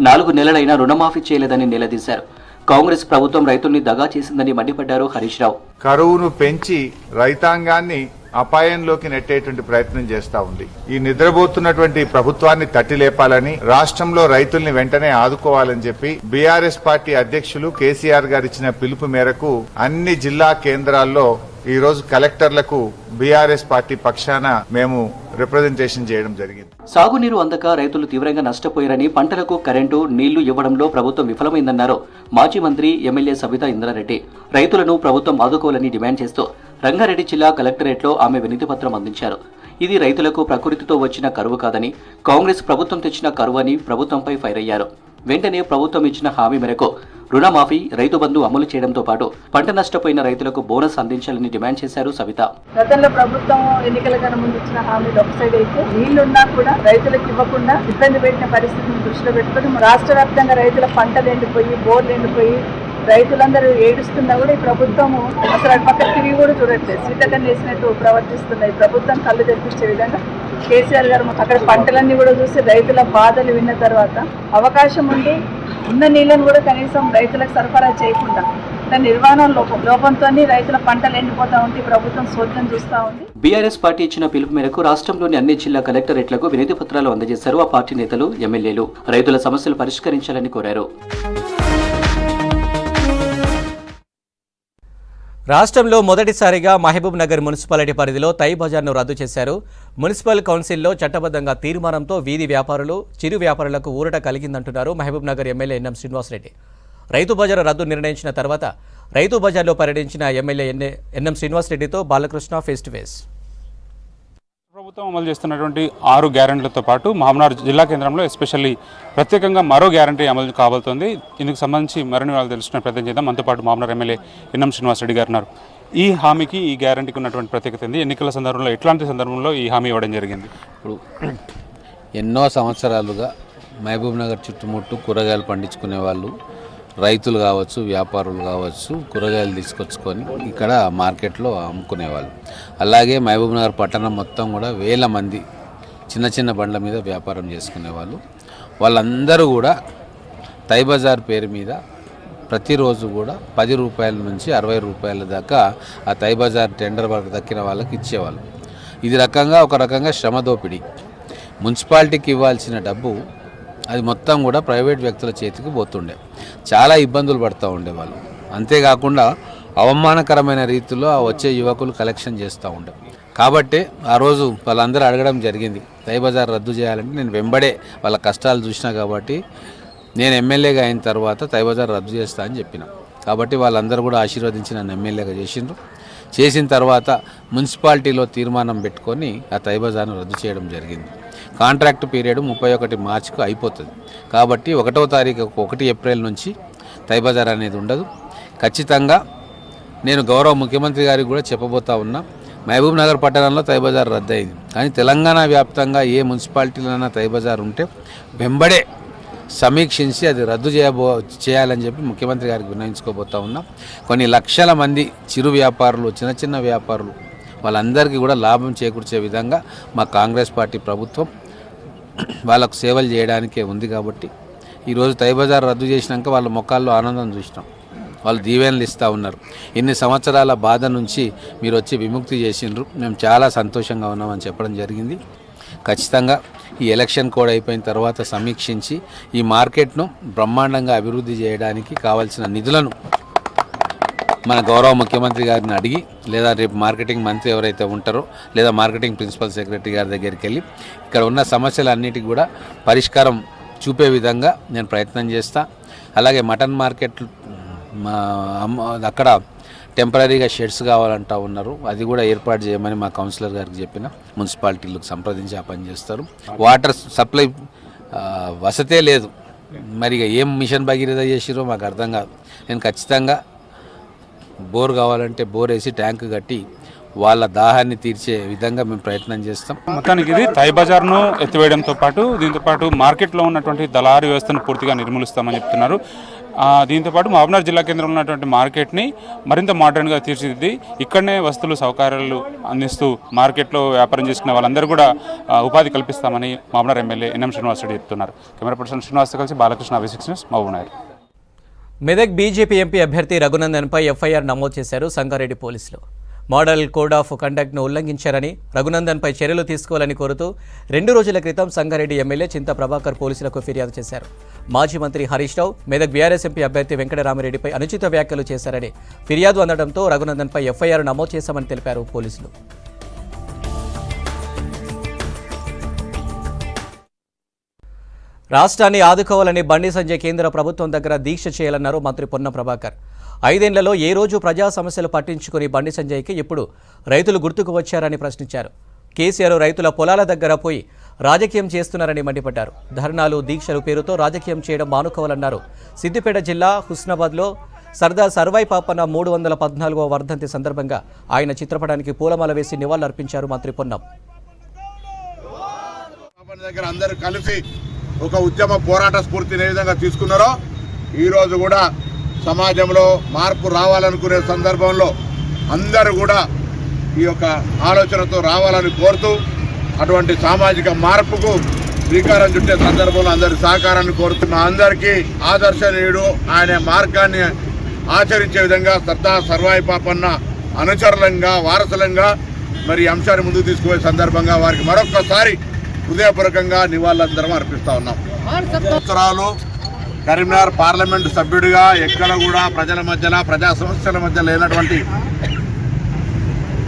4 నెలలైనా రుణమాఫీ చేయలేదని నిలదీశారు. కాంగ్రెస్ ప్రభుత్వం రైతుల్ని దగా చేసిందని మండిపడ్డారు హరీష్ రావు. కరువును పెంచి రైతాంగాన్ని అపాయంలోకి నెట్టేటువంటి ప్రయత్నం చేస్తా ఉంది. ఈ నిద్రపోతున్నటువంటి ప్రభుత్వాన్ని తట్టి లేపాలని, రాష్ట్రంలో రైతుల్ని వెంటనే ఆదుకోవాలని చెప్పి బీఆర్ఎస్ పార్టీ అధ్యక్షులు కేసీఆర్ గారు ఇచ్చిన పిలుపు మేరకు అన్ని జిల్లా కేంద్రాల్లో ఈ రోజు కలెక్టర్లకు బీఆర్ఎస్ పార్టీ పక్షాన మేము రిప్రజెంటేషన్ చేయడం జరిగింది. సాగునీరు అందక రైతులు తీవ్రంగా నష్టపోయారని, పంటలకు కరెంటు, నీళ్లు ఇవ్వడంలో ప్రభుత్వం విఫలమైందన్నారు మాజీ మంత్రి ఎమ్మెల్యే సబితా ఇంద్రారెడ్డి. రైతులను ప్రభుత్వం ఆదుకోవాలని డిమాండ్ చేస్తూ రంగారెడ్డి జిల్లా కలెక్టరేట్లో ఆమె వినతిపత్రం అందించారు. ఇది రైతులకు ప్రకృతితో వచ్చిన కరువు కాదని, కాంగ్రెస్ ప్రభుత్వం తెచ్చిన కరువు అని ప్రభుత్వంపై ఫైర్ అయ్యారు. వెంటనే ప్రభుత్వం ఇచ్చిన హామీ మేరకు రుణమాఫీ, రైతు బంధు అమలు చేయడంతో పాటు పంట నష్టపోయిన రైతులకు బోనస్ అందించాలని డిమాండ్ చేశారు సవిత. గతంలో ప్రభుత్వం ఎన్నికల కన్నా ముందు ఇచ్చిన హామీలు ఒక సైడ్ అయితే, నీళ్లున్నా కూడా రైతులకు ఇవ్వకుండా ఇబ్బంది పెట్టిన పరిస్థితిని దృష్టిలో పెట్టుకుని రాష్ట్ర వ్యాప్తంగా రైతుల పంటలు ఎండిపోయి, బోర్లు ఎండిపోయి రైతులందరూ ఏడుస్తున్నా కూడా ఈ ప్రభుత్వము అసలు అటు పక్క తిరిగి కూడా చూడట్లేదు. సీతకన్ను వేసినట్టు ప్రవర్తిస్తున్నాయి. ప్రభుత్వం కళ్ళు తెప్పించే విధంగా కేసీఆర్ గారు అక్కడ పంటలన్నీ కూడా చూసి రైతుల బాధలు విన్న తర్వాత అవకాశం ఉండి ఉన్న నీళ్ళను కూడా కనీసం రైతులకు సరఫరా చేయకుండా నిర్వహణ లోపంతో రైతుల పంటలు ఎండిపోతా ఉంటే ప్రభుత్వం సోద్యం చూస్తా ఉంది. బీఆర్ఎస్ పార్టీ ఇచ్చిన పిలుపు మేరకు రాష్ట్రంలోని అన్ని జిల్లా కలెక్టరేట్లకు వినతి పత్రాలు అందజేశారు ఆ పార్టీ నేతలు, ఎమ్మెల్యేలు. రైతుల సమస్యలు పరిష్కరించాలని కోరారు. రాష్ట్రంలో మొదటిసారిగా మహబూబ్ నగర్ మున్సిపాలిటీ పరిధిలో తై బజార్ను రద్దు చేశారు. మున్సిపల్ కౌన్సిల్లో చట్టబద్ధంగా తీర్మానంతో వీధి వ్యాపారులు, చిరు వ్యాపారులకు ఊరట కలిగిందంటున్నారు Mahabubnagar MLA NM Srinivasa Reddy. రైతు బజార్ రద్దు నిర్ణయించిన తర్వాత రైతు బజార్లో పర్యటించిన ఎమ్మెల్యే ఎన్ఎం శ్రీనివాసరెడ్డితో బాలకృష్ణ ఫేస్ టు ఫేస్. ప్రభుత్వం అమలు చేస్తున్నటువంటి 6 గ్యారెంటీలతో పాటు మహబూబ్నగర్ జిల్లా కేంద్రంలో ఎస్పెషల్లీ ప్రత్యేకంగా మరో గ్యారెంటీ అమలు కాబోతోంది. ఇందుకు సంబంధించి మరిన్ని వాళ్ళు తెలుసుకునే ప్రయత్నం చేద్దాం. మనతో పాటు మహబూబ్నగర్ ఎమ్మెల్యే ఎన్ఎం శ్రీనివాసరెడ్డి గారు ఉన్నారు. ఈ హామీకి, ఈ గ్యారెంటీకి ఉన్నటువంటి ప్రత్యేకత ఏంది? ఎన్నికల సందర్భంలో ఎట్లాంటి సందర్భంలో ఈ హామీ ఇవ్వడం జరిగింది? ఇప్పుడు ఎన్నో సంవత్సరాలుగా మహబూబ్నగర్ చుట్టుముట్టు కూరగాయలు పండించుకునే వాళ్ళు, రైతులు కావచ్చు, వ్యాపారులు కావచ్చు, కూరగాయలు తీసుకొచ్చుకొని ఇక్కడ మార్కెట్లో అమ్ముకునేవాళ్ళు. అలాగే మహబూబ్నగర్ పట్టణం మొత్తం కూడా వేల మంది చిన్న చిన్న బండ్ల మీద వ్యాపారం చేసుకునేవాళ్ళు. వాళ్ళందరూ కూడా తై బజార్ పేరు మీద ప్రతిరోజు కూడా 10 రూపాయల నుంచి 60 రూపాయల దాకా ఆ తై బజార్ టెండర్ వరకు దక్కిన వాళ్ళకి ఇచ్చేవాళ్ళు. ఇది ఒక రకంగా శ్రమ దోపిడీ. మున్సిపాలిటీకి ఇవ్వాల్సిన డబ్బు అది మొత్తం కూడా ప్రైవేట్ వ్యక్తుల చేతికి పోతుండే. చాలా ఇబ్బందులు పడుతూ ఉండేవాళ్ళు. అంతేకాకుండా అవమానకరమైన రీతిలో వచ్చే యువకులు కలెక్షన్ చేస్తూ ఉండే. కాబట్టి ఆ రోజు వాళ్ళందరూ అడగడం జరిగింది, తై బజార్ రద్దు చేయాలంటే నేను వెంబడే వాళ్ళ కష్టాలు చూసినా కాబట్టి నేను ఎమ్మెల్యేగా అయిన తర్వాత తై బజార్ రద్దు చేస్తా అని చెప్పిన. కాబట్టి వాళ్ళందరూ కూడా ఆశీర్వదించి నన్ను ఎమ్మెల్యేగా చేసిండ్రు. చేసిన తర్వాత మున్సిపాలిటీలో తీర్మానం పెట్టుకొని ఆ తై బజార్ను రద్దు చేయడం జరిగింది. కాంట్రాక్ట్ పీరియడ్ 31 మార్చికు అయిపోతుంది. కాబట్టి 1వ తారీఖు 1 ఏప్రిల్ నుంచి తై బజార్ అనేది ఉండదు. ఖచ్చితంగా నేను గౌరవ ముఖ్యమంత్రి గారికి కూడా చెప్పబోతా ఉన్నా, మహబూబ్ నగర్ పట్టణంలో తై బజార్ రద్దు అయింది, కానీ తెలంగాణ వ్యాప్తంగా ఏ మున్సిపాలిటీలైనా తై బజార్ ఉంటే వెంబడే సమీక్షించి అది రద్దు చేయాలని చెప్పి ముఖ్యమంత్రి గారికి విన్నవించుకోబోతా ఉన్నాం. కొన్ని లక్షల మంది చిరు వ్యాపారులు, చిన్న చిన్న వ్యాపారులు, వాళ్ళందరికీ కూడా లాభం చేకూర్చే విధంగా మా కాంగ్రెస్ పార్టీ ప్రభుత్వం వాళ్ళకు సేవలు చేయడానికే ఉంది. కాబట్టి ఈరోజు తై బజార్ రద్దు చేసినాక వాళ్ళ ముఖాల్లో ఆనందం చూసినాం. వాళ్ళు దీవెనలు ఇస్తూ ఉన్నారు. ఇన్ని సంవత్సరాల బాధ నుంచి మీరు వచ్చి విముక్తి చేసిండ్రు, మేము చాలా సంతోషంగా ఉన్నామని చెప్పడం జరిగింది. ఖచ్చితంగా ఈ ఎలక్షన్ కోడ్ అయిపోయిన తర్వాత సమీక్షించి ఈ మార్కెట్ను బ్రహ్మాండంగా అభివృద్ధి చేయడానికి కావాల్సిన నిధులను మన గౌరవ ముఖ్యమంత్రి గారిని అడిగి, లేదా రేపు మార్కెటింగ్ మంత్రి ఎవరైతే ఉంటారో లేదా మార్కెటింగ్ ప్రిన్సిపల్ సెక్రటరీ గారి దగ్గరికి వెళ్ళి ఇక్కడ ఉన్న సమస్యలన్నిటికీ కూడా పరిష్కారం చూపే విధంగా నేను ప్రయత్నం చేస్తా. అలాగే మటన్ మార్కెట్ అక్కడ టెంపరీగా షెడ్స్ కావాలంటా ఉన్నారు, అది కూడా ఏర్పాటు చేయమని మా కౌన్సిలర్ గారికి చెప్పిన, మున్సిపాలిటీలకు సంప్రదించి ఆ పని చేస్తారు. వాటర్ సప్లై వసతే లేదు. మరి ఇక ఏం మిషన్ భగీరథ చేసిరో మాకు అర్థం కాదు. నేను ఖచ్చితంగా బోర్ కావాలంటే బోర్ వేసి ట్యాంకు కట్టి వాళ్ళ దాహాన్ని తీర్చే విధంగా మేము ప్రయత్నం చేస్తాం. మొత్తానికి ఇది థై బజార్ను ఎత్తివేయడంతో పాటు దీంతోపాటు మార్కెట్లో ఉన్నటువంటి దళారీ వ్యవస్థను పూర్తిగా నిర్మూలిస్తామని చెప్తున్నారు. దీంతోపాటు మహబూబ్నగర్ జిల్లా కేంద్రంలో ఉన్నటువంటి మార్కెట్ని మరింత మోడర్న్గా తీర్చిదిద్ది ఇక్కడనే వస్తువులు సౌకర్యాలు అందిస్తూ మార్కెట్లో వ్యాపారం చేసుకునే వాళ్ళందరూ కూడా ఉపాధి కల్పిస్తామని మహబూబ్నగర్ ఎమ్మెల్యే ఎన్ఎం శ్రీనివాస్ రెడ్డి చెప్తున్నారు. కెమెరా పర్సన్ శ్రీనివాస్తో కలిసి Balakrishna, V6 news, Mahabubnagar. Medak BJP MP అభ్యర్థి రఘునందన్పై ఎఫ్ఐఆర్ నమోదు చేశారు సంగారెడ్డి పోలీసులు. మోడల్ కోడ్ ఆఫ్ కండక్ట్ను ఉల్లంఘించారని, రఘునందన్పై చర్యలు తీసుకోవాలని కోరుతూ 2 రోజుల క్రితం సంగారెడ్డి ఎమ్మెల్యే చింత ప్రభాకర్ పోలీసులకు ఫిర్యాదు చేశారు. మాజీ మంత్రి హరీష్ రావు మెదక్ బీఆర్ఎస్ ఎంపీ అభ్యర్థి వెంకటరామిరెడ్డిపై అనుచిత వ్యాఖ్యలు చేశారని ఫిర్యాదు అందడంతో రఘునందన్పై ఎఫ్ఐఆర్ నమోదు చేశామని తెలిపారు పోలీసులు. రాష్ట్రాన్ని ఆదుకోవాలని బండి సంజయ్ కేంద్ర ప్రభుత్వం దగ్గర దీక్ష చేయాలన్నారు మంత్రి పొన్నం ప్రభాకర్. 5 ఏళ్లలో ఏ రోజు ప్రజా సమస్యలు పట్టించుకుని బండి సంజయ్కి ఇప్పుడు రైతులు గుర్తుకు వచ్చారని ప్రశ్నించారు. కేసీఆర్ రైతుల పొలాల దగ్గర పోయి రాజకీయం చేస్తున్నారని మండిపడ్డారు. ధర్నాలు, దీక్షలు పేరుతో రాజకీయం చేయడం మానుకోవాలన్నారు. సిద్దిపేట జిల్లా హుస్నాబాద్లో సర్దార్ సర్వాయి పాపన్న 314వ వర్ధంతి సందర్భంగా ఆయన చిత్రపటానికి పూలమాల వేసి నివాళులర్పించారు మంత్రి పొన్నం. అందరూ కలిసి ఒక ఉద్యమ పోరాట స్ఫూర్తిని ఏ విధంగా తీసుకున్నారో ఈరోజు కూడా సమాజంలో మార్పు రావాలనుకునే సందర్భంలో అందరూ కూడా ఈ యొక్క ఆలోచనతో రావాలని కోరుతూ అటువంటి సామాజిక మార్పుకు శ్రీకారం చుట్టే సందర్భంలో అందరి సహకారాన్ని కోరుతున్న అందరికీ ఆదర్శనీయుడు, ఆయన మార్గాన్ని ఆచరించే విధంగా సర్దార్ సర్వాయి పాపన్న అనుచరులంగా, వారసులంగా మరి అంశాన్ని ముందుకు తీసుకుపోయే సందర్భంగా వారికి మరొక్కసారి హృదయపూర్వకంగా నివాళులందరం అర్పిస్తా ఉన్నాం. సంవత్సరాలు కరీంనగర్ పార్లమెంటు సభ్యుడిగా ఎక్కడ కూడా ప్రజల మధ్యలో, ప్రజా సమస్యల మధ్య లేనటువంటి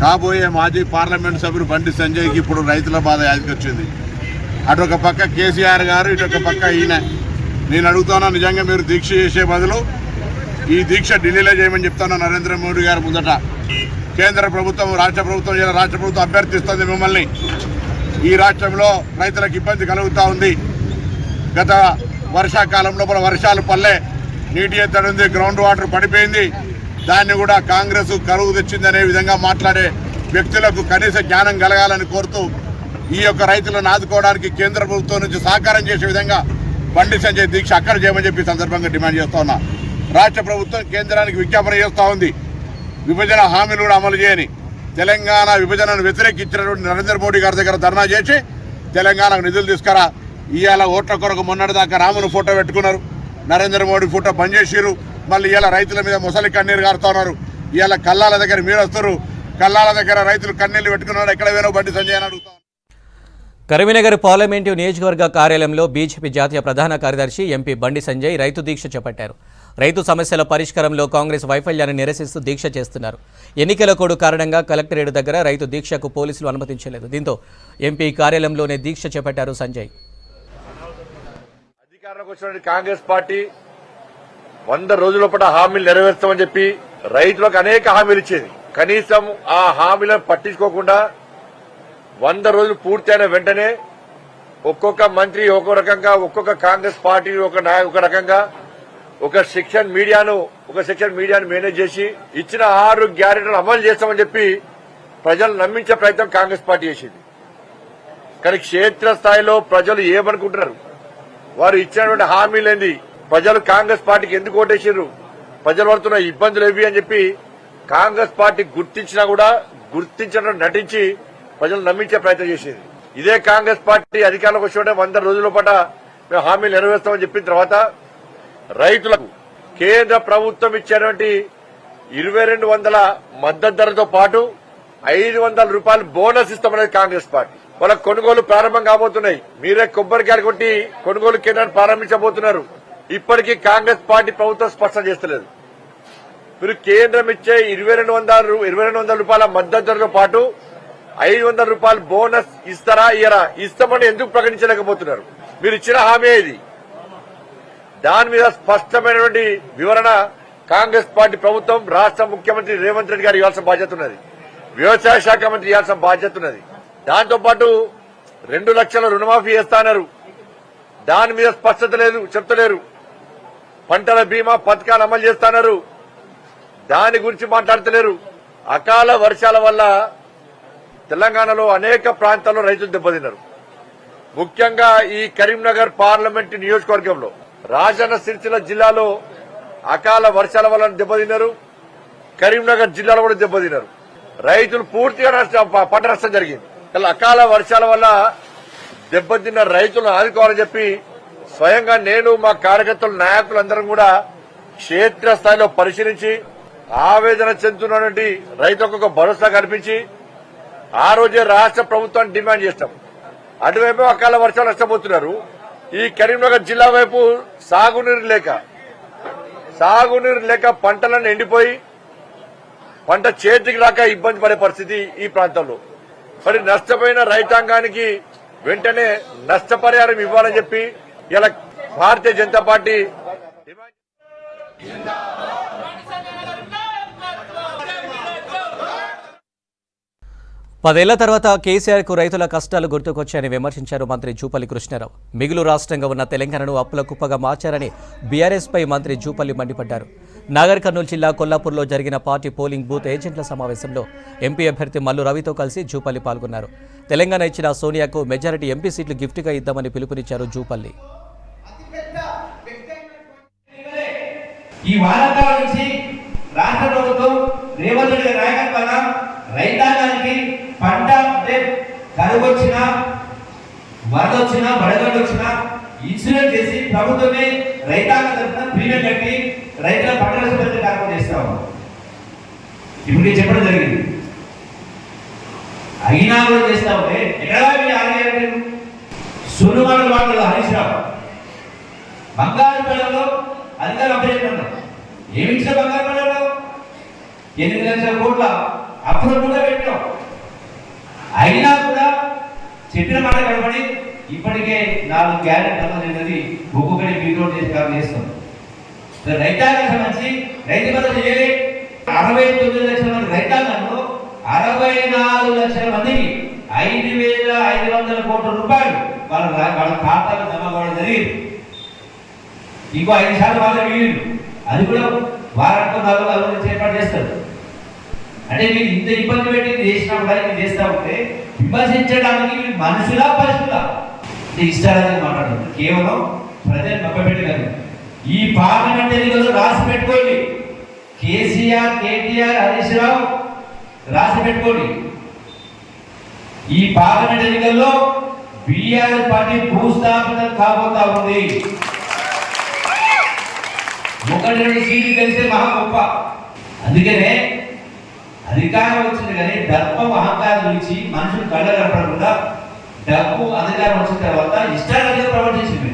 కాబోయే మాజీ పార్లమెంటు సభ్యుడు బండి సంజయ్కి ఇప్పుడు రైతుల బాధ యాదికొచ్చింది. అటొక పక్క కేసీఆర్ గారు, ఇటొక పక్క ఈయన. నేను అడుగుతున్నా, నిజంగా మీరు దీక్ష చేసే బదులు ఈ దీక్ష ఢిల్లీలో చేయమని చెప్తాను నరేంద్ర మోడీ గారు ముందట. కేంద్ర ప్రభుత్వం, రాష్ట్ర ప్రభుత్వం, రాష్ట్ర ప్రభుత్వం అభ్యర్థిస్తుంది మిమ్మల్ని. ఈ రాష్ట్రంలో రైతులకు ఇబ్బంది కలుగుతూ ఉంది. గత వర్షాకాలంలో వర్షాలు పల్లె, నీటి ఎద్దడి ఉంది, గ్రౌండ్ వాటర్ పడిపోయింది. దాన్ని కూడా కాంగ్రెస్ కరువు తెచ్చిందనే విధంగా మాట్లాడే వ్యక్తులకు కనీస జ్ఞానం కలగాలని కోరుతూ ఈ యొక్క రైతులను ఆదుకోవడానికి కేంద్ర ప్రభుత్వం నుంచి సహకారం చేసే విధంగా బండి సంజయ్ దీక్ష అక్కడ చేయమని చెప్పి సందర్భంగా డిమాండ్ చేస్తా ఉన్నా. రాష్ట్ర ప్రభుత్వం కేంద్రానికి విజ్ఞాపన చేస్తూ ఉంది, విభజన హామీలు కూడా అమలు చేయని. తెలంగాణ విభజనను వ్యతిరేకించినటువంటి నరేంద్ర మోడీ గారి దగ్గర ధర్నా చేసి తెలంగాణకు నిధులు తీసుకురా. ఇవాళ ఓట్ల కొరకు మొన్నటిదాకా రామును ఫోటో పెట్టుకున్నారు, నరేంద్ర మోడీ ఫోటో బంద్ చేసిరు. మళ్ళీ ఇవాళ రైతుల మీద ముసలి కన్నీరు కారుతా ఉన్నారు. ఇవాళ కల్లాల దగ్గర మీరు వస్తారు, కల్లాల దగ్గర రైతులు కన్నీళ్లు పెట్టుకున్నారు. ఎక్కడ వేనో బండి సంజయ్ అని అడుగుతారు. కరీంనగర్ పార్లమెంటు నియోజకవర్గ కార్యాలయంలో బీజేపీ జాతీయ ప్రధాన కార్యదర్శి ఎంపీ బండి సంజయ్ రైతు దీక్ష చేపట్టారు. రైతు సమస్యల పరిష్కారంలో కాంగ్రెస్ వైఫల్యాన్ని నిరసిస్తూ దీక్ష చేస్తున్నారు. ఎన్నికల కోడ్ కారణంగా కలెక్టరేట్ దగ్గర రైతు దీక్షకు పోలీసులు అనుమతించలేదు. దీంతో ఎంపీ కార్యాలయంలోనే దీక్ష చేపట్టారు సంజయ్. అధికారంలోకి వచ్చిన కాంగ్రెస్ పార్టీ 100 రోజుల పాటు హామీలు నెరవేర్స్తామని చెప్పి రైతులకు అనేక హామీలు ఇచ్చేది. కనీసం ఆ హామీలను పట్టించుకోకుండా 100 రోజులు పూర్తయిన వెంటనే ఒక్కొక్క మంత్రి ఒక్కొక్క రకంగా, ఒక్కొక్క కాంగ్రెస్ పార్టీ ఒక రకంగా ఒక సెక్షన్ మీడియాను మేనేజ్ చేసి ఇచ్చిన 6 గ్యారెంటీలు అమలు చేస్తామని చెప్పి ప్రజలు నమ్మించే ప్రయత్నం కాంగ్రెస్ పార్టీ చేసింది. కానీ క్షేత్రస్థాయిలో ప్రజలు ఏమనుకుంటున్నారు, వారు ఇచ్చినటువంటి హామీలేంది, ప్రజలు కాంగ్రెస్ పార్టీకి ఎందుకు ఓటేసారు, ప్రజలు పడుతున్న ఇబ్బందులు ఏవి అని చెప్పి కాంగ్రెస్ పార్టీ గుర్తించినా కూడా గుర్తించడం నటించి ప్రజలు నమ్మించే ప్రయత్నం చేసేది. ఇదే కాంగ్రెస్ పార్టీ అధికారంలోకి వచ్చిన 100 రోజుల పాటు మేము హామీలు నెరవేర్స్తామని చెప్పిన తర్వాత రైతులకు కేంద్ర ప్రభుత్వం ఇచ్చేటువంటి 2200 మద్దతు ధరతో పాటు 500 రూపాయలు బోనస్ ఇస్తామనేది కాంగ్రెస్ పార్టీ. వాళ్ళ కొనుగోలు ప్రారంభం కాబోతున్నాయి. మీరే కొబ్బరికాయలు కొట్టి కొనుగోలు కేంద్రాన్ని ప్రారంభించబోతున్నారు. ఇప్పటికీ కాంగ్రెస్ పార్టీ ప్రభుత్వం స్పష్టం చేస్తలేదు. మీరు కేంద్రం ఇచ్చే 2200 రూపాయల మద్దతు ధరతో పాటు 500 రూపాయలు బోనస్ ఇస్తారా, ఇయరా? ఇస్తామని ఎందుకు ప్రకటించలేకపోతున్నారు? మీరు ఇచ్చిన హామీ ఇది. దాని మీద స్పష్టమైనటువంటి వివరణ కాంగ్రెస్ పార్టీ ప్రభుత్వం, రాష్ట్ర ముఖ్యమంత్రి రేవంత్ రెడ్డి గారు ఇవ్వాల్సిన బాధ్యత ఉన్నది. వ్యవసాయ శాఖ మంత్రి ఇవ్వాల్సిన బాధ్యత ఉన్నది. దాంతోపాటు 2 లక్షల రుణమాఫీ చేస్తాన్నారు. దాని మీద స్పష్టత లేదు, చెప్తలేరు. పంటల బీమా పథకాలు అమలు చేస్తున్నారు, దాని గురించి మాట్లాడతలేరు. అకాల వర్షాల వల్ల తెలంగాణలో అనేక ప్రాంతాల్లో రైతులు దెబ్బతిన్నారు. ముఖ్యంగా ఈ కరీంనగర్ పార్లమెంటు నియోజకవర్గంలో రాజన్న సిరిసిల్ల జిల్లాలో అకాల వర్షాల వల్ల దెబ్బతిన్నారు. కరీంనగర్ జిల్లాలో కూడా దెబ్బతిన్నారు. రైతులు పూర్తిగా పంట నష్టం జరిగింది. అకాల వర్షాల వల్ల దెబ్బతిన్న రైతులను ఆదుకోవాలని చెప్పి స్వయంగా నేను, మా కార్యకర్తలు, నాయకులందరం కూడా క్షేత్రస్థాయిలో పరిశీలించి ఆవేదన చెందుతున్నటువంటి రైతులకు ఒక భరోసా కల్పించి ఆ రోజే రాష్ట్ర ప్రభుత్వాన్ని డిమాండ్ చేస్తాం. అటువైపు అకాల వర్షాలు నష్టపోతున్నారు. ఈ కరీంనగర్ జిల్లా వైపు సాగునీరు లేక పంటలను ఎండిపోయి పంట చేతికి రాక ఇబ్బంది పడే పరిస్థితి ఈ ప్రాంతంలో. మరి నష్టపోయిన రైతాంగానికి వెంటనే నష్టపరిహారం ఇవ్వాలని చెప్పి ఇలా భారతీయ జనతా పార్టీ పదేళ్ల తర్వాత కేసీఆర్కు రైతుల కష్టాలు గుర్తుకొచ్చాయని విమర్శించారు మంత్రి జూపల్లి కృష్ణారావు. మిగులు రాష్ట్రంగా ఉన్న తెలంగాణను అప్పుల కుప్పగా మార్చారని బీఆర్ఎస్పై మంత్రి జూపల్లి మండిపడ్డారు. నాగర్ కర్నూలు జిల్లా కొల్లాపూర్లో జరిగిన పార్టీ పోలింగ్ బూత్ ఏజెంట్ల సమావేశంలో ఎంపీ అభ్యర్థి మల్లు రవితో కలిసి జూపల్లి పాల్గొన్నారు. తెలంగాణ ఇచ్చిన సోనియాకు మెజారిటీ ఎంపీ సీట్లు గిఫ్ట్గా ఇద్దామని పిలుపునిచ్చారు జూపల్లి. ఈ వారాంతాల నుంచి రాష్ట్ర ప్రభుత్వం రేవంత్ రెడ్డి నాయకత్వాన రైతాంగానికి పంట అంటే కరువు వచ్చినా, వరద వచ్చినా, వడగండు వచ్చినా ఇన్సూరెన్స్ చేసి ప్రభుత్వమే రైతాంగ తరఫున ప్రీమియం కట్టి రైతుల పంట నష్టపరిహారం కార్యక్రమం చేస్తాము. ఇప్పుడు నేను చెప్పడం జరిగింది. అయినా కూడా చేస్తా ఉంటే ఎక్కడా మీరు ఆగేయాలి. సులుమాన వాటిలో హరీష్ రావు బంగారు పళ్ళలో అధికారులు అభ్యర్థులు ఏమిచ్చిన బంగారు పళ్ళలో 8 లక్షల కోట్ల అప్పులు కూడా పెట్టాం. అయినా కూడా చెప్పిన మాట కనబడి ఇప్పటికే 4 గ్యారెంటీ అనేది ఒక్కొక్కటి బీరోడ్ చేసి కాలం చేస్తాం. రైతాంగం సంబంధించి రైతు భద్రత చేయలే. 69 లక్షల మంది రైతాంగంలో 64 లక్షల మందికి 5,500 కోట్ల రూపాయలు వాళ్ళ ఖాతాలో జమ కావడం జరిగింది. ఇంకో 5 శాతం వాళ్ళ మిగిలింది. అది కూడా వారానికి 4 నుంచి ఏర్పాటు చేస్తారు. అంటే మీరు ఇంత ఇబ్బంది పెట్టి చేసినా కూడా మీరు చేస్తా ఉంటే విమర్శించడానికి మీరు మనుషులా పశువులా ఇష్టాలని మాట్లాడుతుంది. కేవలం ప్రజలు మభ్యపెట్టగలరు. ఈ పార్లమెంట్ ఎన్నికల్లో రాసి పెట్టుకోండి. కేసీఆర్, కేటీఆర్, హరీష్ రావు రాసి పెట్టుకోండి. ఈ పార్లమెంట్ ఎన్నికల్లో బీఆర్ఎస్ పార్టీ భూస్థాపన కాబోతా ఉంది. 1-2 సీట్లు తెలిస్తే మహా గొప్ప. అందుకనే అధికారం వచ్చింది కానీ డబ్బు అహంకారం ఇచ్చి మనుషులు కళ్ళ కనపడకుండా డబ్బు అధికారం వచ్చిన తర్వాత ఇష్టాలుగా ప్రవర్తించింది.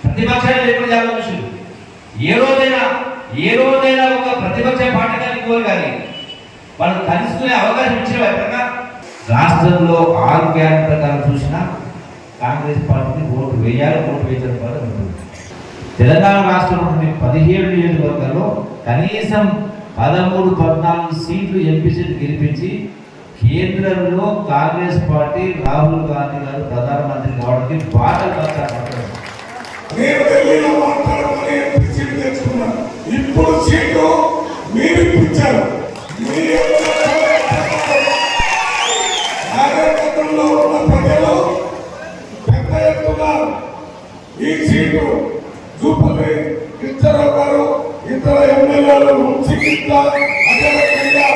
ప్రతిపక్షాలు లేకుండా మనుషులు ఏ రోజైనా ఒక ప్రతిపక్ష పార్టీ కానీ కోరు కానీ వాళ్ళు కలుసుకునే అవకాశం ఇచ్చిన ఎప్పుడన్నా రాష్ట్రంలో 6 గ్యారెంటీ ప్రకారం చూసినా కాంగ్రెస్ పార్టీని ఓటు వేయాలి. ఓటు వేయడం వల్ల ఉంటుంది. తెలంగాణ రాష్ట్రంలోని 17 నియోజకవర్గాల్లో కనీసం 13-14 సీట్లు ఎంపీ సీట్లు గెలిపించి కేంద్రంలో కాంగ్రెస్ పార్టీ రాహుల్ గాంధీ గారు ప్రధానమంత్రి కావడానికి బాగా ఇప్పుడు సీటు మీరు ఇప్పించారు. నాగరికతంలో ఉన్న ప్రజలు పెద్ద ఎత్తున ఈ సీటు జూపల్లి కృష్ణారావు గారు, ఇతర ఎమ్మెల్యేలు వంశీకృష్ణ, అదేవిధంగా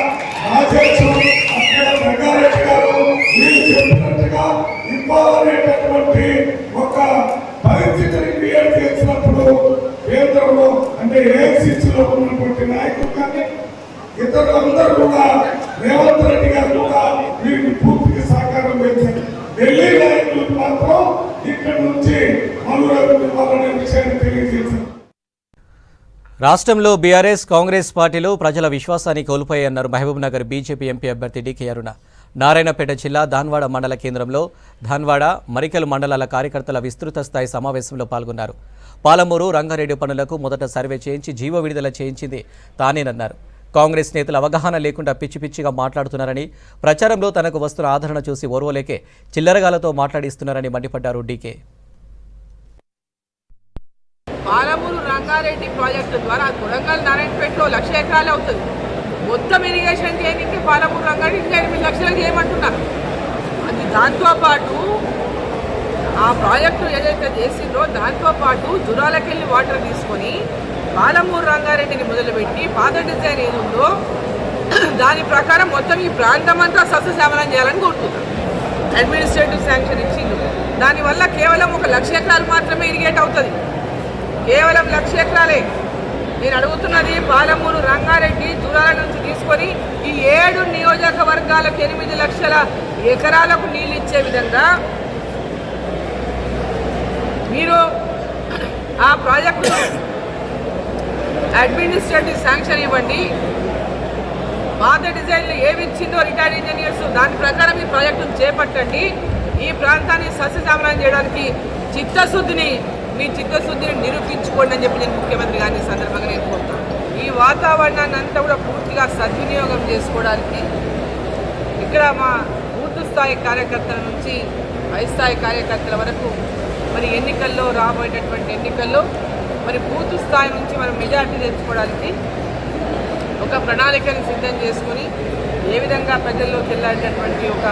రాజేశ్వరం, అక్కడ రంగారెడ్డి గారు వీళ్ళు చెప్పినట్టుగా ఇవ్వాలనేటటువంటి ఒక పరిస్థితిని క్రియేట్ చేసినప్పుడు కేంద్రంలో అంటే ఏఐసిసిలో ఉన్నటువంటి నాయకులు కానీ ఇతరులందరూ కూడా రేవంత్ రెడ్డి గారు కూడా వీరికి పూర్తిగా సహకారం చేశారు. ఢిల్లీ నాయకులకు మాత్రం ఇక్కడ నుంచి మనుగడ ఇవ్వాలనే విషయాన్ని తెలియజేశారు. రాష్ట్రంలో బీఆర్ఎస్, కాంగ్రెస్ పార్టీలు ప్రజల విశ్వాసాన్ని కోల్పోయాయన్నారు మహబూబ్ నగర్ బీజేపీ ఎంపీ అభ్యర్థి డీకే అరుణ. నారాయణపేట జిల్లా ధాన్వాడ మండల కేంద్రంలో ధాన్వాడ, మరికల్ మండలాల కార్యకర్తల విస్తృత స్థాయి సమావేశంలో పాల్గొన్నారు. పాలమూరు, రంగారెడ్డి పనులకు మొదట సర్వే చేయించి జీవో విడుదల చేయించింది తానేనన్నారు. కాంగ్రెస్ నేతలు అవగాహన లేకుండా పిచ్చి పిచ్చిగా మాట్లాడుతున్నారని, ప్రచారంలో తనకు వస్తున్న ఆదరణ చూసి ఓర్వలేకే చిల్లరగాలతో మాట్లాడిస్తున్నారని మండిపడ్డారు డీకే. రంగారెడ్డి ప్రాజెక్టు ద్వారా కొడంగల్ నారాయణపేటలో 1,00,000 ఎకరాలు అవుతుంది. మొత్తం ఇరిగేషన్ చేయడానికి పాలమూరు రంగారెడ్డి ఇంకా 8 లక్షలు చేయమంటున్నారు. అది దాంతోపాటు ఆ ప్రాజెక్టు ఏదైతే చేసిందో దాంతోపాటు జురాలకెళ్ళి వాటర్ తీసుకొని పాలమూరు రంగారెడ్డిని మొదలుపెట్టి పాత డిజైన్ ఏది ఉందో దాని ప్రకారం మొత్తం ఈ ప్రాంతం అంతా సస్యశ్యామలం చేయాలని కోరుతున్నారు. అడ్మినిస్ట్రేటివ్ శాంక్షన్ ఇచ్చింది. దానివల్ల కేవలం 1,00,000 ఎకరాలు మాత్రమే ఇరిగేట్ అవుతుంది. కేవలం 1,00,000 ఎకరాలే. నేను అడుగుతున్నది పాలమూరు రంగారెడ్డి జూరాల నుంచి తీసుకొని ఈ 7 నియోజకవర్గాలకు 8 లక్షల ఎకరాలకు నీళ్ళు ఇచ్చే విధంగా మీరు ఆ ప్రాజెక్టు అడ్మినిస్ట్రేటివ్ శాంక్షన్ ఇవ్వండి. పాత డిజైన్లు ఏవి ఇచ్చిందో రిటైర్డ్ ఇంజనీర్స్ దాని ప్రకారం ఈ ప్రాజెక్టును చేపట్టండి. ఈ ప్రాంతాన్ని సస్యశ్యామలం చేయడానికి మీ చిత్తశుద్ధిని నిరూపించుకోండి అని చెప్పి నేను ముఖ్యమంత్రి గారిని సందర్భంగా నేను కోరుతాను. ఈ వాతావరణాన్ని అంతా కూడా పూర్తిగా సద్వినియోగం చేసుకోవడానికి ఇక్కడ మా బూత్ స్థాయి కార్యకర్తల నుంచి పై స్థాయి కార్యకర్తల వరకు మరి ఎన్నికల్లో రాబోయేటటువంటి ఎన్నికల్లో మరి బూత్ స్థాయి నుంచి మనం మెజార్టీ తెచ్చుకోవడానికి ఒక ప్రణాళికను సిద్ధం చేసుకుని ఏ విధంగా ప్రజల్లోకి వెళ్ళేటటువంటి ఒక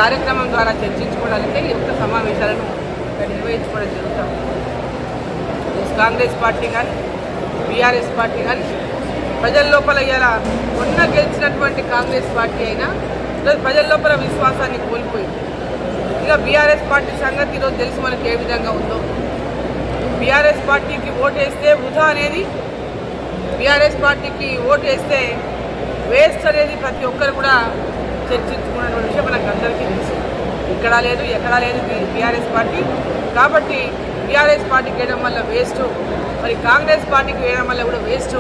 కార్యక్రమం ద్వారా చర్చించుకోవడానికి ఈ యొక్క సమావేశాలను నిర్వహించుకోవడం జరుగుతాం. కాంగ్రెస్ పార్టీ కానీ బీఆర్ఎస్ పార్టీ కానీ ప్రజల లోపల ఇలా మొన్న గెలిచినటువంటి కాంగ్రెస్ పార్టీ అయినా ప్రజల లోపల విశ్వాసాన్ని కోల్పోయింది. ఇక బీఆర్ఎస్ పార్టీ సంగతి ఈరోజు తెలిసి మనకి ఏ విధంగా ఉందో. బీఆర్ఎస్ పార్టీకి ఓటేస్తే వృధా అనేది, బీఆర్ఎస్ పార్టీకి ఓటేస్తే వేస్ట్ అనేది ప్రతి ఒక్కరు కూడా చర్చించుకున్నటువంటి విషయం మనకు అందరికీ తెలుసు. ఎక్కడా లేదు బీఆర్ఎస్ పార్టీ. కాబట్టి బీఆర్ఎస్ పార్టీకి వేయడం వల్ల వేస్ట్, మరి కాంగ్రెస్ పార్టీకి వేయడం వల్ల కూడా వేస్ట్.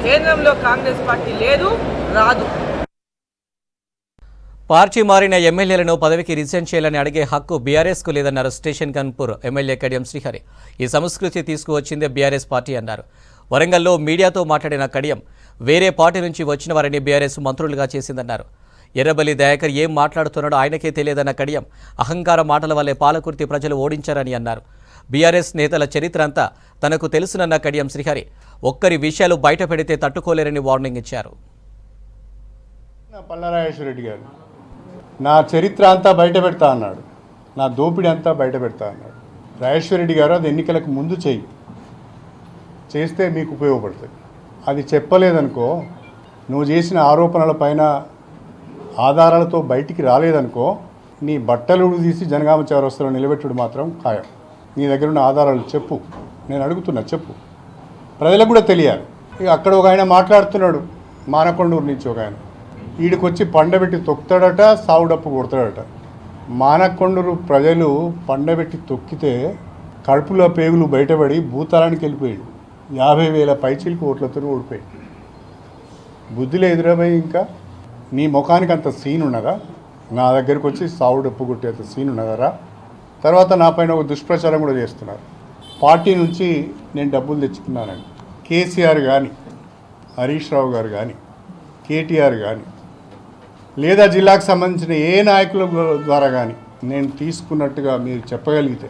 కేంద్రంలో కాంగ్రెస్ పార్టీ లేదు, రాదు. పార్టీ మారిన ఎమ్మెల్యేలను పదవికి రిజైన్ చేయాలని అడిగే హక్కు బీఆర్ఎస్కు లేదన్నారు స్టేషన్ గన్పూర్ ఎమ్మెల్యే కడియం శ్రీహరి. ఈ సంస్కృతి తీసుకువచ్చిందే బీఆర్ఎస్ పార్టీ అన్నారు. వరంగల్లో మీడియాతో మాట్లాడిన కడియం వేరే పార్టీ నుంచి వచ్చిన వారిని బీఆర్ఎస్ మంత్రులుగా చేసిందన్నారు. ఎర్రబెల్లి దయాకర్ ఏం మాట్లాడుతున్నాడో ఆయనకే తెలియదన్న కడియం అహంకార మాటల వల్లే పాలకుర్తి ప్రజలు ఓడించారని అన్నారు. బీఆర్ఎస్ నేతల చరిత్ర అంతా తనకు తెలుసునన్న కడియం శ్రీహరి ఒక్కరి విషయాలు బయట పెడితే తట్టుకోలేరని వార్నింగ్ ఇచ్చారు. పల్లారాజేశ్వరరెడ్డి గారు నా చరిత్ర అంతా బయట పెడతా అన్నాడు, నా దోపిడీ అంతా బయట పెడతా అన్నాడు. రాజేశ్వరరెడ్డి గారు అది ఎన్నికలకు ముందు చేస్తే మీకు ఉపయోగపడుతుంది. అది చెప్పలేదనుకో, నువ్వు చేసిన ఆరోపణల పైన ఆధారాలతో బయటికి రాలేదనుకో, నీ బట్టలు తీసి జనగామ చౌరస్తాలో నిలబెట్టుడు మాత్రం ఖాయం. నీ దగ్గర ఉన్న ఆధారాలు చెప్పు, నేను అడుగుతున్నా చెప్పు, ప్రజలకు కూడా తెలియాలి. ఇక అక్కడ ఒక ఆయన మాట్లాడుతున్నాడు, మానకొండూరు నుంచి ఒక ఆయన, వీడికొచ్చి పండబెట్టి తొక్కుతాడట, సావుడప్పు కొడతాడట. మానకొండూరు ప్రజలు పండబెట్టి తొక్కితే కడుపులో పేగులు బయటపడి భూతాలానికి వెళ్ళిపోయాడు. 50,000 పైచీలకు ఓట్లతో ఓడిపోయాడు. బుద్ధిలో ఎదురపోయి ఇంకా నీ ముఖానికి అంత సీన్ ఉన్నదా? నా దగ్గరికి వచ్చి సావుడప్పు కొట్టేంత సీన్ ఉన్నదరా? తర్వాత నా పైన ఒక దుష్ప్రచారం కూడా చేస్తున్నారు. పార్టీ నుంచి నేను డబ్బులు తెచ్చుకున్నానని కేసీఆర్ కానీ, హరీష్ రావు గారు కానీ, కేటీఆర్ కానీ, లేదా జిల్లాకు సంబంధించిన ఏ నాయకుల ద్వారా కానీ నేను తీసుకున్నట్టుగా మీరు చెప్పగలిగితే,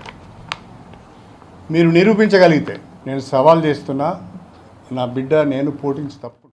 మీరు నిరూపించగలిగితే నేను సవాల్ చేస్తున్నా, నా బిడ్డ నేను పోటించి తప్పు.